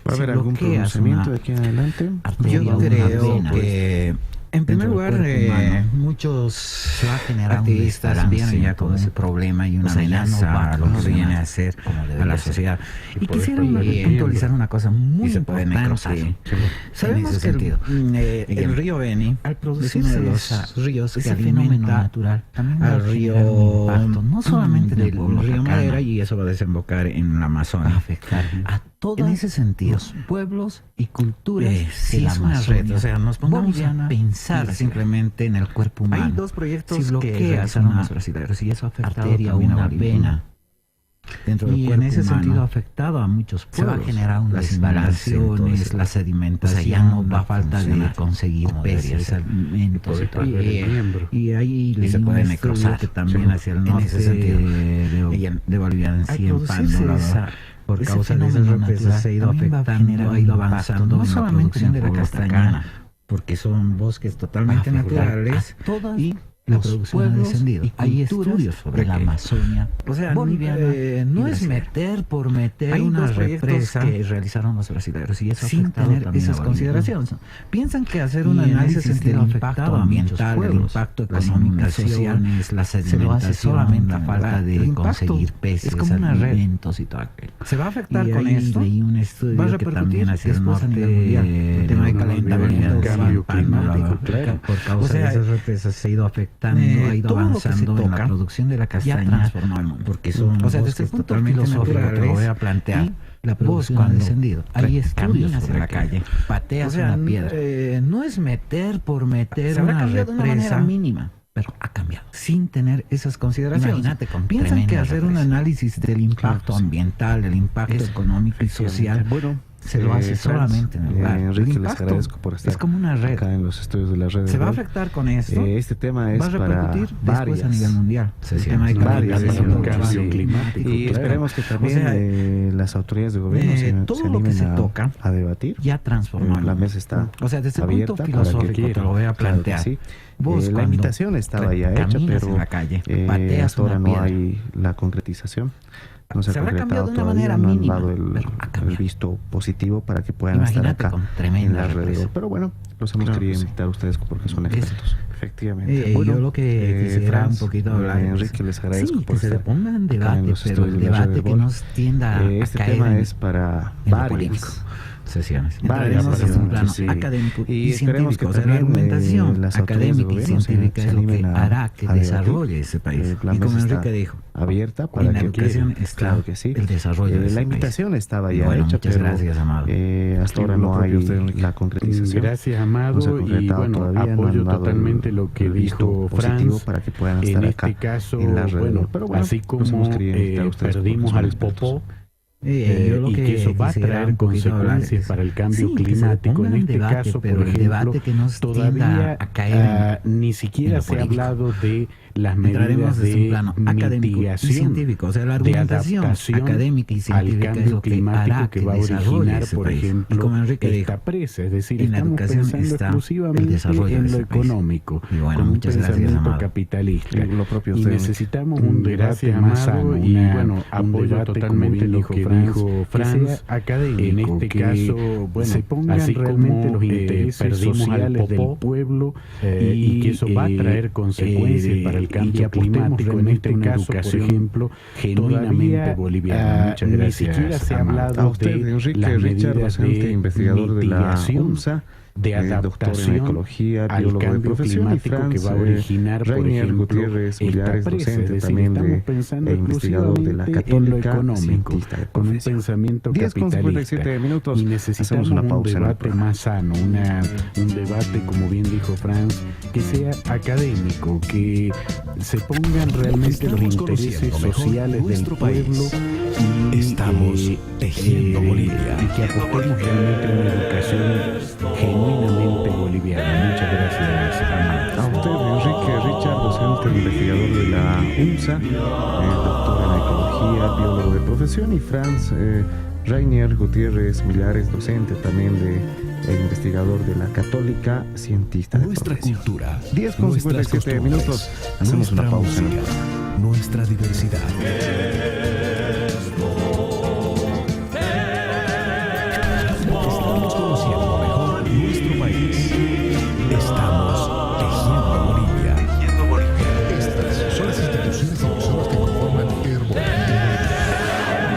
¿Va a haber algún pronunciamiento de aquí en adelante? Yo creo que en primer lugar, muchos activistas vieron ya con ese problema y una amenaza a lo que viene a hacer a la sociedad. Y quisiera puntualizar una cosa muy importante. Sabemos que el río Beni es uno de los ríos que alimenta natural al río, no solamente del río Madera, y eso va a desembocar en la Amazonia. A todos, en ese sentido, los pueblos y culturas de la Amazonia. O sea, nos pongamos a pensar simplemente en el cuerpo humano. Hay dos proyectos que realizaron los brasileños y eso ha afectado a una vena dentro del cuerpo en ese sentido ha afectado a muchos pueblos. Se va a generar unas invasiones, la sedimentación, ya no va a falta de conseguir peces, alimentos y ahí se puede necrosar que también hacia el norte de Bolivia en Pando. Por causa de esas represas se ha ido afectando, ha ido avanzando en la producción de la castaña, porque son bosques totalmente naturales y la producción ha descendido. Hay estudios sobre la Amazonia. O sea, no es meter por meter. Hay una represa que realizaron los brasileños y eso sin tener esas consideraciones. Piensan que hacer un análisis del impacto ambiental, el impacto económico, social, la sedimentación, solamente la falta de conseguir peces, alimentos y todo aquello. ¿Se va a afectar con esto? Hay un estudio que también hacia el norte, el tema de calentamiento climático. Por causa de esas represas se ha ido afectando. Ha ido avanzando en la producción de la castaña, porque son bosques totalmente naturales. Te lo voy a plantear. La producción ha descendido. Hay estudios sobre la calle, pateas una piedra. No es meter por meter una represa mínima. pero ha cambiado sin tener esas consideraciones. Imagínate, con Piensan que hacer un represión. análisis del impacto ambiental, del impacto económico y social, Bueno, se lo hace solamente en el lugar. El Enrique, les impacto agradezco por estar es como una red. acá en los estudios de la red. ¿Se va a Herbol. afectar con esto? Este tema es va a para repercutir varias después a nivel mundial. El tema de varias cambio sesiones. climático. Y claro. esperemos que también O sea, las autoridades de gobierno se todo lo que animen se toca a debatir. ya transformó. La mesa está O sea, desde el abierta punto para filosófico que te lo voy a claro que plantear. sí. Vos La cuando invitación estaba ya hecha, caminas pero en la calle, pateas hasta ahora una no piedra. hay la concretización. No se ha habrá cambiado concretado de una todavía, manera no han mínima, dado pero ha el cambiado. visto positivo para que puedan Imagínate estar acá con tremenda en la red. represión. Pero bueno, los hemos Claro querido que sí. invitar a ustedes porque son Es- expertos. Efectivamente. yo lo que quisiera Franz, un poquito hablar es- Enrique, les agradezco sí, por que se le estar ponga en acá debate, los pero estudios el de la red debate que Herbol. nos tienda a Este caer tema en- es para en lo varias político. Sesiones. varias Entraremos desde un plano sí. académico Y y esperemos científico. que O sea, la también, argumentación las autoridades de académica y gobierno científica se es lo que animen hará que a debatir. desarrolle ese país. La Y como mesa Enrique está dijo, abierta para en la que educación está claro que sí. el desarrollo de ese la país. invitación estaba Y ya bueno, hecha, muchas pero gracias, Amado. hasta ahora Lo no hay propio usted, Enrique. la concretización. Gracias, Amado. No se ha Y concretado bueno, todavía, no apoyo han dado totalmente el- lo que el visto dijo positivo Franz. para que puedan En estar este acá caso, en la red. bueno, Pero bueno, así los hemos como querido invitar a ustedes perdimos porque al son expertos. popó, yo lo y que eso va a quisiera traer un poquito hablar consecuencias es- para el cambio sí, que se climático. ponga En en este debate, caso, pero por el ejemplo, debate que nos todavía tienda a caer ni en siquiera lo se ha político. hablado de las Entraremos medidas desde un de plano académico y mitigación, científico. O sea, la de argumentación adaptación académica y al científica es cambio lo que climático hará que que va a desarrolle originar, ese por país. Y ejemplo, como Enrique dijo, esta presa. Es decir, en la estamos educación pensando está exclusivamente el desarrollo de en lo ese país. económico, Y bueno, con un muchas gracias, pensamiento Amado. capitalista. Lo propio Y usted, necesitamos Enrique. un debate Gracias, más Amado, sano, y bueno, un apoyo debate, totalmente como lo bien que dijo dijo Franz, Franz, que sea académico, en este que caso, bueno, se pongan así realmente como los intereses perdimos al sociales del popó, pueblo, y que eso va a traer consecuencias para el cambio climático, en este caso, por ejemplo, genuinamente boliviano. Muchas ni gracias. siquiera se ha hablado a usted, de Enrique las Richard, medidas docente de investigador de la mitigación, UNSA, de doctor en adaptación ecología, al biólogo de cambio profesión, y climático Franz, que va a originar, por Rainier ejemplo, Gutiérrez esta Millares, presa. docente Es decir, también estamos pensando investigador de la exclusivamente en lo Católica, económico, cientista de con un profesión. pensamiento 10:57 capitalista. minutos. Y necesitamos Hacemos una un pausa en el debate programa. más sano, un debate, como bien dijo Franz, que sea académico, que se pongan realmente los Estamos intereses conociendo mejor sociales del nuestro pueblo país. y Estamos tejiendo Bolivia. y que apostemos realmente a una educación genuinamente boliviana. Muchas gracias, Amado. A usted, Enrique Richard, docente investigador de la UNSA, doctor en ecología, biólogo de profesión, y Franz Rainier Gutiérrez Millares, docente también investigador de la Católica, cientista de Nuestra profesión. cultura, 10:57 minutos. Hacemos una pausa en el música, programa. nuestra diversidad. Estamos conociendo mejor nuestro país. Estamos tejiendo Bolivia. Estas son las instituciones y emisoras que conforman Herbol.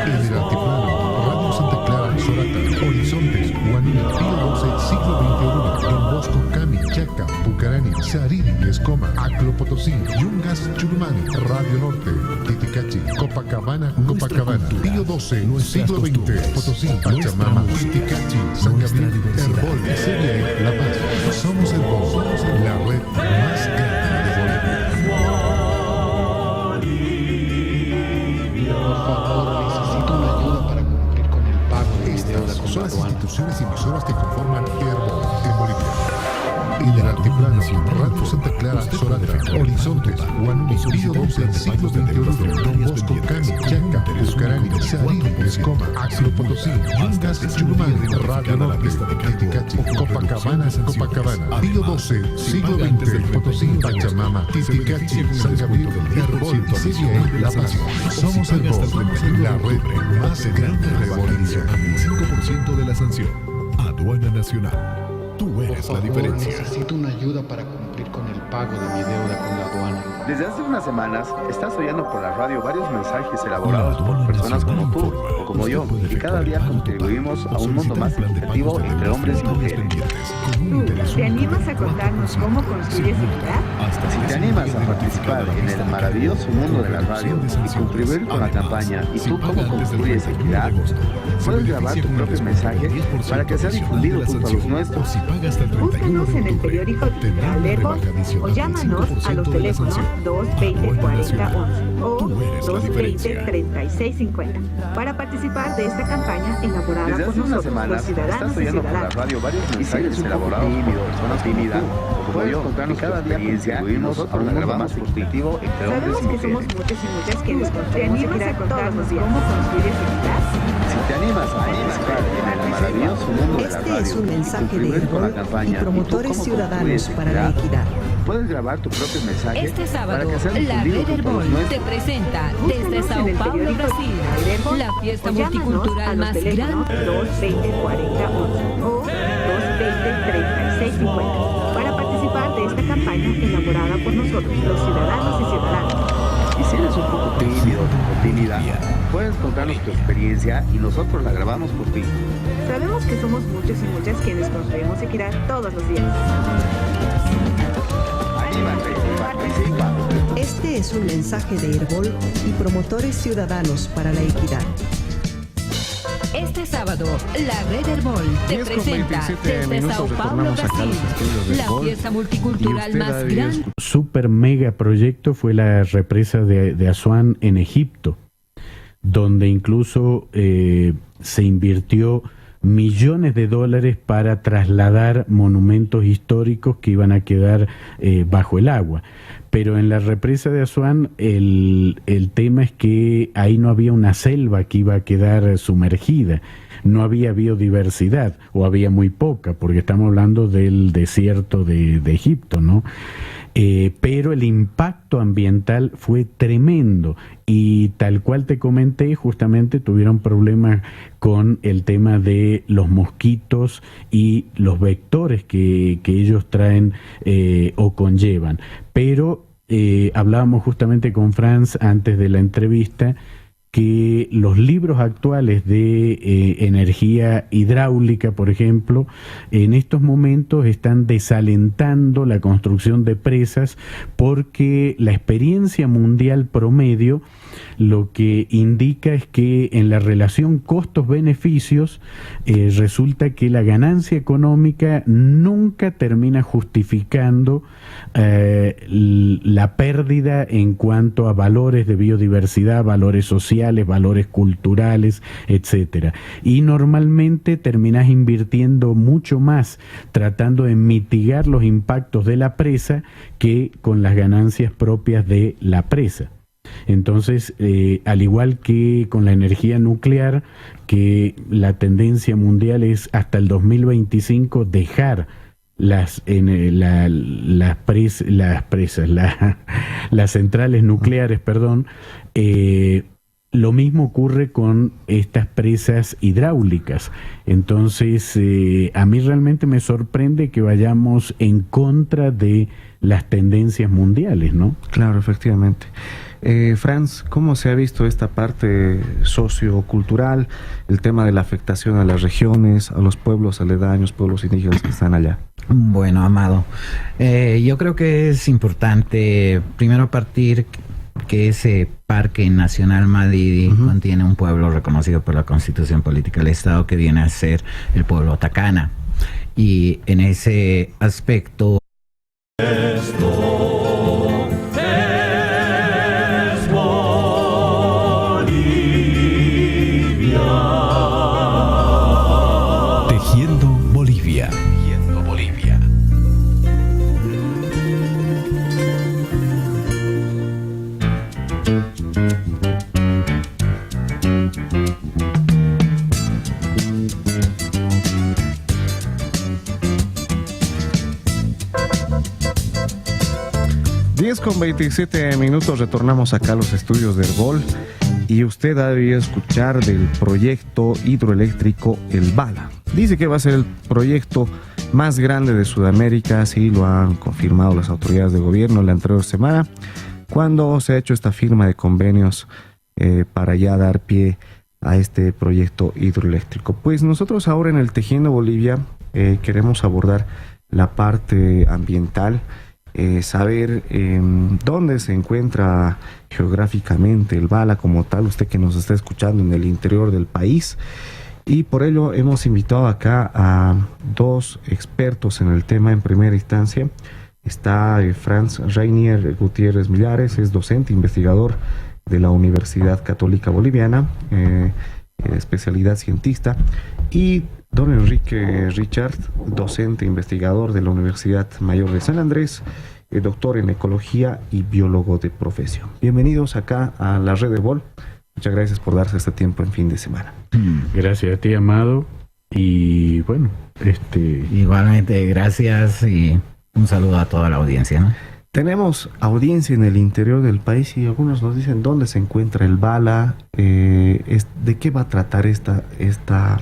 En el altiplano, Radio Santa Clara, Sorata, Horizontes, Guanuni, Pío 12, Siglo XXI, Don Bosco, Cami, Chaca, Pucarani, Sariri, Escoma, Aclo Potosí, Yungas, Churumani, Radio Norte, Titicachi, Copacabana, Pío 12, Siglo XX, Potosí, Pachamama, Titicachi, San Gabriel, Herbol, Serie, La Paz. Somos Herbol, la red más grande de Bolivia. Por favor, necesito una ayuda para cumplir con el pago de mi deuda Estas con son la las aduana. instituciones y emisoras que conforman Herbol en Bolivia. En el altiplano, Radio Santa Clara, Sorata, Horizontes, Guanuni, Pío 12, Siglo XXI, Don Bosco, Cami, Chaca, Pucarani, Sariri, Escoma, Aclo Potosí, Yungas, Churumani, Radio Norte, Titicachi, Copacabana, Pío 12, Siglo XX, Potosí, Pachamama, Titicachi, San Gabriel, Herbol, Serie, La Paz. Somos Herbol, la red más grande de Bolivia. 5% de la sanción. Aduana Nacional. Tú Por eres la favor, diferencia. necesito una ayuda para cumplir con el pago de mi deuda con la aduana. Desde hace unas semanas estás oyendo por la radio varios mensajes elaborados por personas como tú o como yo, y cada día contribuimos a un mundo más equitativo entre hombres y mujeres. ¿Tú te animas a contarnos cómo construyes equidad? Si te animas a participar en el maravilloso mundo de la radio y contribuir con la campaña ¿Y tú cómo construyes equidad?, puedes grabar tu propio mensaje para que sea difundido junto a los nuestros. Búscanos en el periódico digital de Herbol o llámanos a los teléfonos 220-4011 o 220-3650 para participar de esta campaña elaborada Desde por hace unas nosotros, semanas los ciudadanos estás y oyendo por la ciudadanas. radio varios mensajes elaborados por personas tímidas o como yo, y cada día contribuimos a un mundo más equitativo entre hombres Sabemos y que somos mujeres. muchos y muchas quienes construimos equidad todos los días. ¿Cómo construyes equidad? Si te animas a participar en el maravilloso mundo de la Este radio es un y mensaje de contribuir con la Herbol y campaña ¿Y tú promotores cómo ciudadanos construyes para la equidad. puedes grabar tu propio mensaje Este para sábado, que sea la difundido Red junto a los Herbol te nuestros. presenta desde Búscanos Sao en el Paulo, periódico Brasil, digital de Herbol la fiesta o llámanos multicultural a los más teléfonos grande. 220-4011 o 220-3650 para participar de esta campaña elaborada por nosotros, los ciudadanos y ciudadanas. Y si eres un poco tímido o tímida, puedes contarnos tu experiencia y nosotros la grabamos por ti. Sabemos que somos muchos y muchas quienes construimos equidad todos los días. Anímate, participa. Este es un mensaje de Herbol y promotores ciudadanos para la equidad. Este sábado, la Red Herbol te 10 con presenta 27 desde minutos, Sao Paulo, retornamos acá a los Brasil, estudios de la Herbol. fiesta Y multicultural usted más ha debido grande. escuchar Super mega proyecto fue la represa de Asuán en Egipto, donde incluso se invirtió millones de dólares para trasladar monumentos históricos que iban a quedar bajo el agua. Pero en la represa de Asuán el tema es que ahí no había una selva que iba a quedar sumergida, no había biodiversidad, o había muy poca, porque estamos hablando del desierto de Egipto, ¿no? Pero el impacto ambiental fue tremendo y tal cual te comenté, justamente tuvieron problemas con el tema de los mosquitos y los vectores que ellos traen o conllevan. Pero hablábamos justamente con Franz antes de la entrevista que los libros actuales de energía hidráulica, por ejemplo, en estos momentos están desalentando la construcción de presas porque la experiencia mundial promedio lo que indica es que en la relación costos-beneficios resulta que la ganancia económica nunca termina justificando la pérdida en cuanto a valores de biodiversidad, valores sociales, valores culturales, etcétera. Y normalmente terminas invirtiendo mucho más tratando de mitigar los impactos de la presa que con las ganancias propias de la presa. Entonces, al igual que con la energía nuclear, que la tendencia mundial es hasta el 2025 dejar las centrales nucleares, perdón, lo mismo ocurre con estas presas hidráulicas. Entonces, a mí realmente me sorprende que vayamos en contra de las tendencias mundiales, ¿no? Claro, efectivamente. Franz, ¿cómo se ha visto esta parte sociocultural, el tema de la afectación a las regiones, a los pueblos aledaños, pueblos indígenas que están allá? Bueno, Amado, yo creo que es importante primero partir que ese Parque Nacional Madidi contiene un pueblo reconocido por la Constitución Política del Estado que viene a ser el pueblo Tacana. Y en ese aspecto Tejiendo Bolivia. Con 27 minutos retornamos acá a los estudios de Herbol y usted ha debido escuchar del proyecto hidroeléctrico El Bala. Dice que va a ser el proyecto más grande de Sudamérica, así lo han confirmado las autoridades de gobierno la anterior semana. ¿Cuándo se ha hecho esta firma de convenios para ya dar pie a este proyecto hidroeléctrico? Pues nosotros ahora en el Tejiendo Bolivia queremos abordar la parte ambiental, saber dónde se encuentra geográficamente el Bala como tal, usted que nos está escuchando en el interior del país. Y por ello hemos invitado acá a dos expertos en el tema. En primera instancia está Franz Reinier Gutiérrez Millares, es docente, investigador de la Universidad Católica Boliviana, especialidad cientista, y don Enrique Richard, docente, investigador de la Universidad Mayor de San Andrés, doctor en ecología y biólogo de profesión. Bienvenidos acá a la red de Vol. Muchas gracias por darse este tiempo en fin de semana. Gracias a ti, Amado. Y bueno, igualmente gracias y un saludo a toda la audiencia, ¿no? Tenemos audiencia en el interior del país y algunos nos dicen dónde se encuentra el Bala, de qué va a tratar esta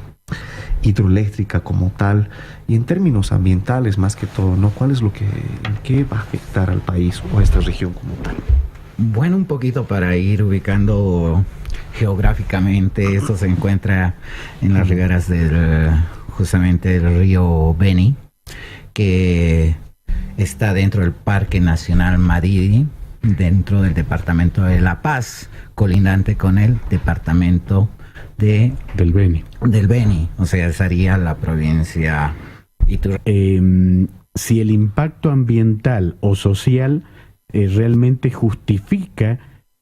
hidroeléctrica como tal, y en términos ambientales más que todo, ¿no? ¿Cuál es qué va a afectar al país o a esta región como tal? Bueno, un poquito para ir ubicando geográficamente, esto se encuentra en las riberas justamente del río Beni, que está dentro del Parque Nacional Madidi, dentro del departamento de La Paz, colindante con el departamento del Beni, o sea, sería la provincia Iturbe. Si el impacto ambiental o social realmente justifica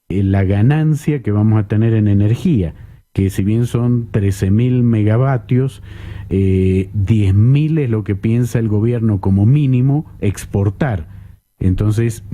la ganancia que vamos a tener en energía, que si bien son 13.000 megavatios, 10.000 es lo que piensa el gobierno como mínimo exportar. Entonces,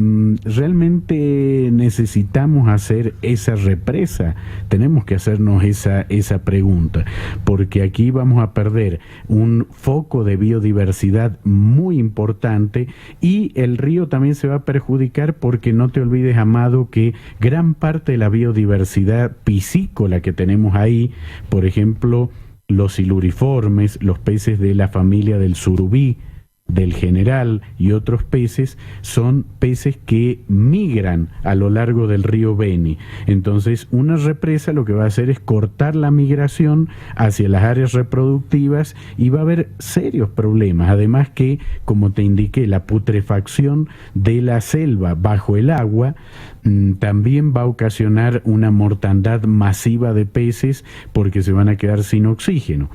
realmente necesitamos hacer esa represa, tenemos que hacernos esa pregunta, porque aquí vamos a perder un foco de biodiversidad muy importante y el río también se va a perjudicar porque no te olvides, Amado, que gran parte de la biodiversidad piscícola que tenemos ahí, por ejemplo, los siluriformes, los peces de la familia del surubí, del general y otros peces, son peces que migran a lo largo del río Beni. Entonces, una represa lo que va a hacer es cortar la migración hacia las áreas reproductivas y va a haber serios problemas. Además que, como te indiqué, la putrefacción de la selva bajo el agua también va a ocasionar una mortandad masiva de peces porque se van a quedar sin oxígeno.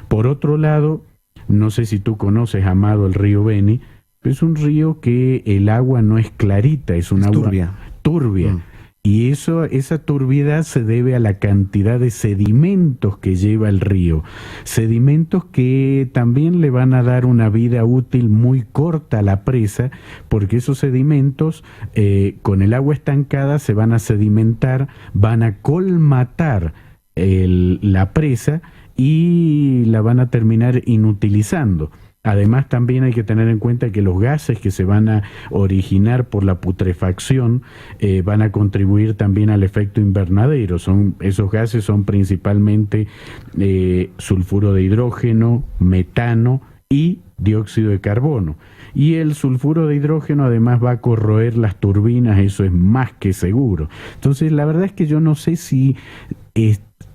Por otro lado, no sé si tú conoces, Amado, el río Beni, es un río que el agua no es clarita, es un agua turbia. Y esa turbiedad se debe a la cantidad de sedimentos que lleva el río. Sedimentos que también le van a dar una vida útil muy corta a la presa, porque esos sedimentos, con el agua estancada, se van a sedimentar, van a colmatar la presa y la van a terminar inutilizando. Además, también hay que tener en cuenta que los gases que se van a originar por la putrefacción van a contribuir también al efecto invernadero. Esos gases son principalmente sulfuro de hidrógeno, metano y dióxido de carbono. Y el sulfuro de hidrógeno además va a corroer las turbinas, eso es más que seguro. Entonces, la verdad es que yo no sé si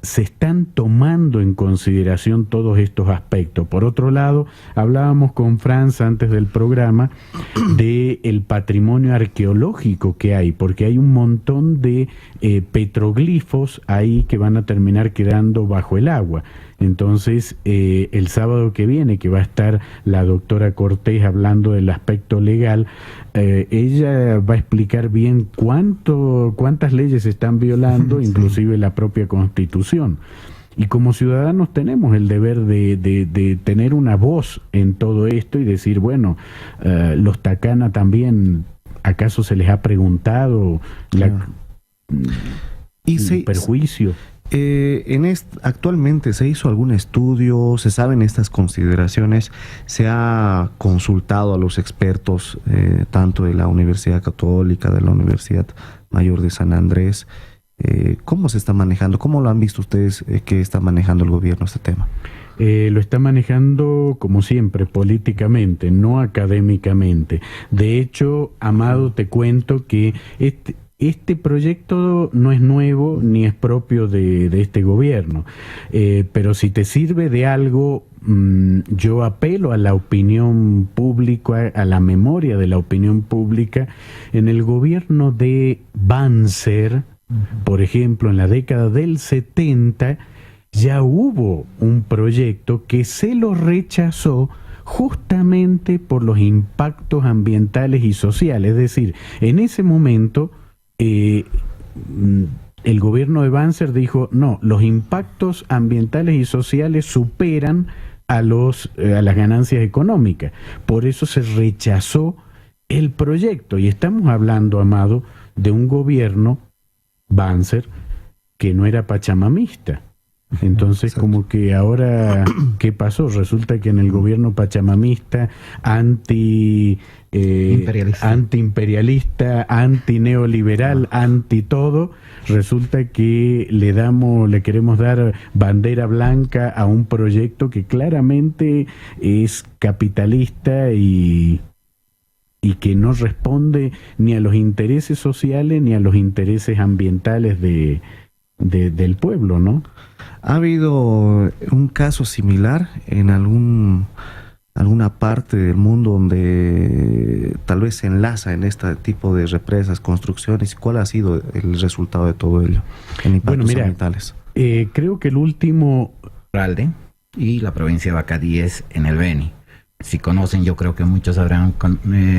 se están tomando en consideración todos estos aspectos. Por otro lado, hablábamos con Franz antes del programa del patrimonio arqueológico que hay, porque hay un montón de petroglifos ahí que van a terminar quedando bajo el agua. Entonces, el sábado que viene, que va a estar la doctora Cortés hablando del aspecto legal, ella va a explicar bien cuántas leyes se están violando, sí, inclusive la propia Constitución. Y como ciudadanos tenemos el deber de tener una voz en todo esto y decir, bueno, los Tacana también, ¿acaso se les ha preguntado el perjuicio? Actualmente se hizo algún estudio, se saben estas consideraciones, se ha consultado a los expertos tanto de la Universidad Católica, de la Universidad Mayor de San Andrés. ¿Cómo se está manejando? ¿Cómo lo han visto ustedes que está manejando el gobierno este tema? Lo está manejando, como siempre, políticamente, no académicamente. De hecho, Amado, te cuento que este proyecto no es nuevo ni es propio de este gobierno, pero si te sirve de algo, yo apelo a la opinión pública, a la memoria de la opinión pública. En el gobierno de Banzer, por ejemplo, en la década del 70, ya hubo un proyecto que se lo rechazó justamente por los impactos ambientales y sociales. Es decir, en ese momento el gobierno de Banzer dijo, no, los impactos ambientales y sociales superan a las ganancias económicas. Por eso se rechazó el proyecto. Y estamos hablando, Amado, de un gobierno, Banzer, que no era pachamamista. Entonces, exacto, como que ahora, ¿qué pasó? Resulta que en el gobierno pachamamista, antiimperialista, antineoliberal, anti todo, resulta que le queremos dar bandera blanca a un proyecto que claramente es capitalista y que no responde ni a los intereses sociales ni a los intereses ambientales del pueblo, ¿no? ¿Ha habido un caso similar en alguna parte del mundo donde tal vez se enlaza en este tipo de represas, construcciones? ¿Cuál ha sido el resultado de todo ello en impactos ambientales? Creo que el último... Ralde y la provincia de Bacadíes en el Beni. Si conocen, yo creo que muchos habrán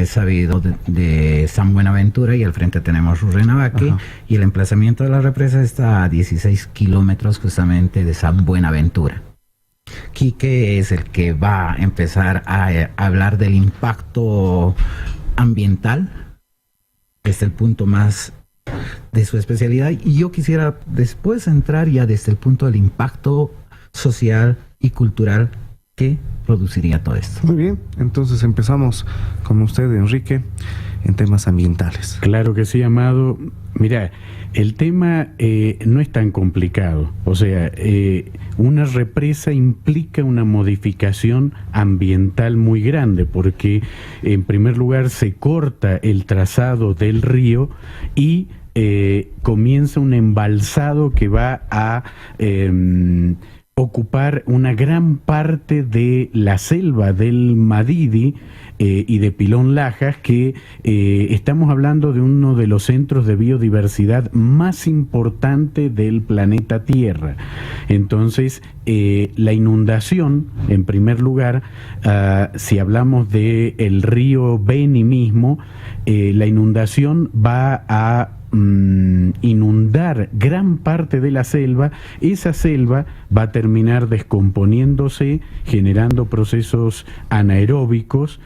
sabido de San Buenaventura, y al frente tenemos Rurrenabaque, y el emplazamiento de la represa está a 16 kilómetros justamente de San Buenaventura. Quique es el que va a empezar a hablar del impacto ambiental desde el punto más de su especialidad, y yo quisiera después entrar ya desde el punto del impacto social y cultural que produciría todo esto. Muy bien, entonces empezamos con usted, Enrique, en temas ambientales. Claro que sí, Amado. Mira, el tema no es tan complicado. O sea, una represa implica una modificación ambiental muy grande, porque en primer lugar se corta el trazado del río y comienza un embalsado que va a ocupar una gran parte de la selva del Madidi y de Pilón Lajas, que estamos hablando de uno de los centros de biodiversidad más importante del planeta Tierra. Entonces, la inundación, en primer lugar, si hablamos del río Beni mismo, la inundación va a inundar gran parte de la selva. Esa selva va a terminar descomponiéndose, generando procesos anaeróbicos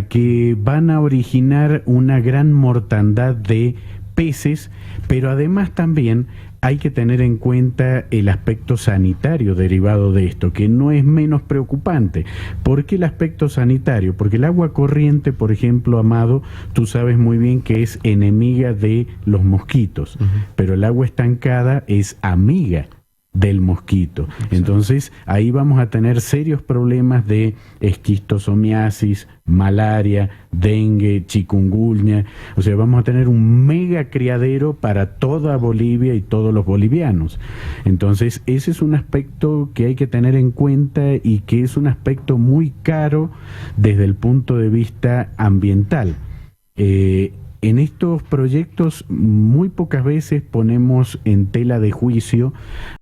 que van a originar una gran mortandad de peces, pero además también hay que tener en cuenta el aspecto sanitario derivado de esto, que no es menos preocupante. ¿Por qué el aspecto sanitario? Porque el agua corriente, por ejemplo, Amado, tú sabes muy bien que es enemiga de los mosquitos, pero el agua estancada es amiga del mosquito. Entonces, ahí vamos a tener serios problemas de esquistosomiasis, malaria, dengue, chikungunya. O sea, vamos a tener un mega criadero para toda Bolivia y todos los bolivianos. Entonces, ese es un aspecto que hay que tener en cuenta y que es un aspecto muy caro desde el punto de vista ambiental. En estos proyectos muy pocas veces ponemos en tela de juicio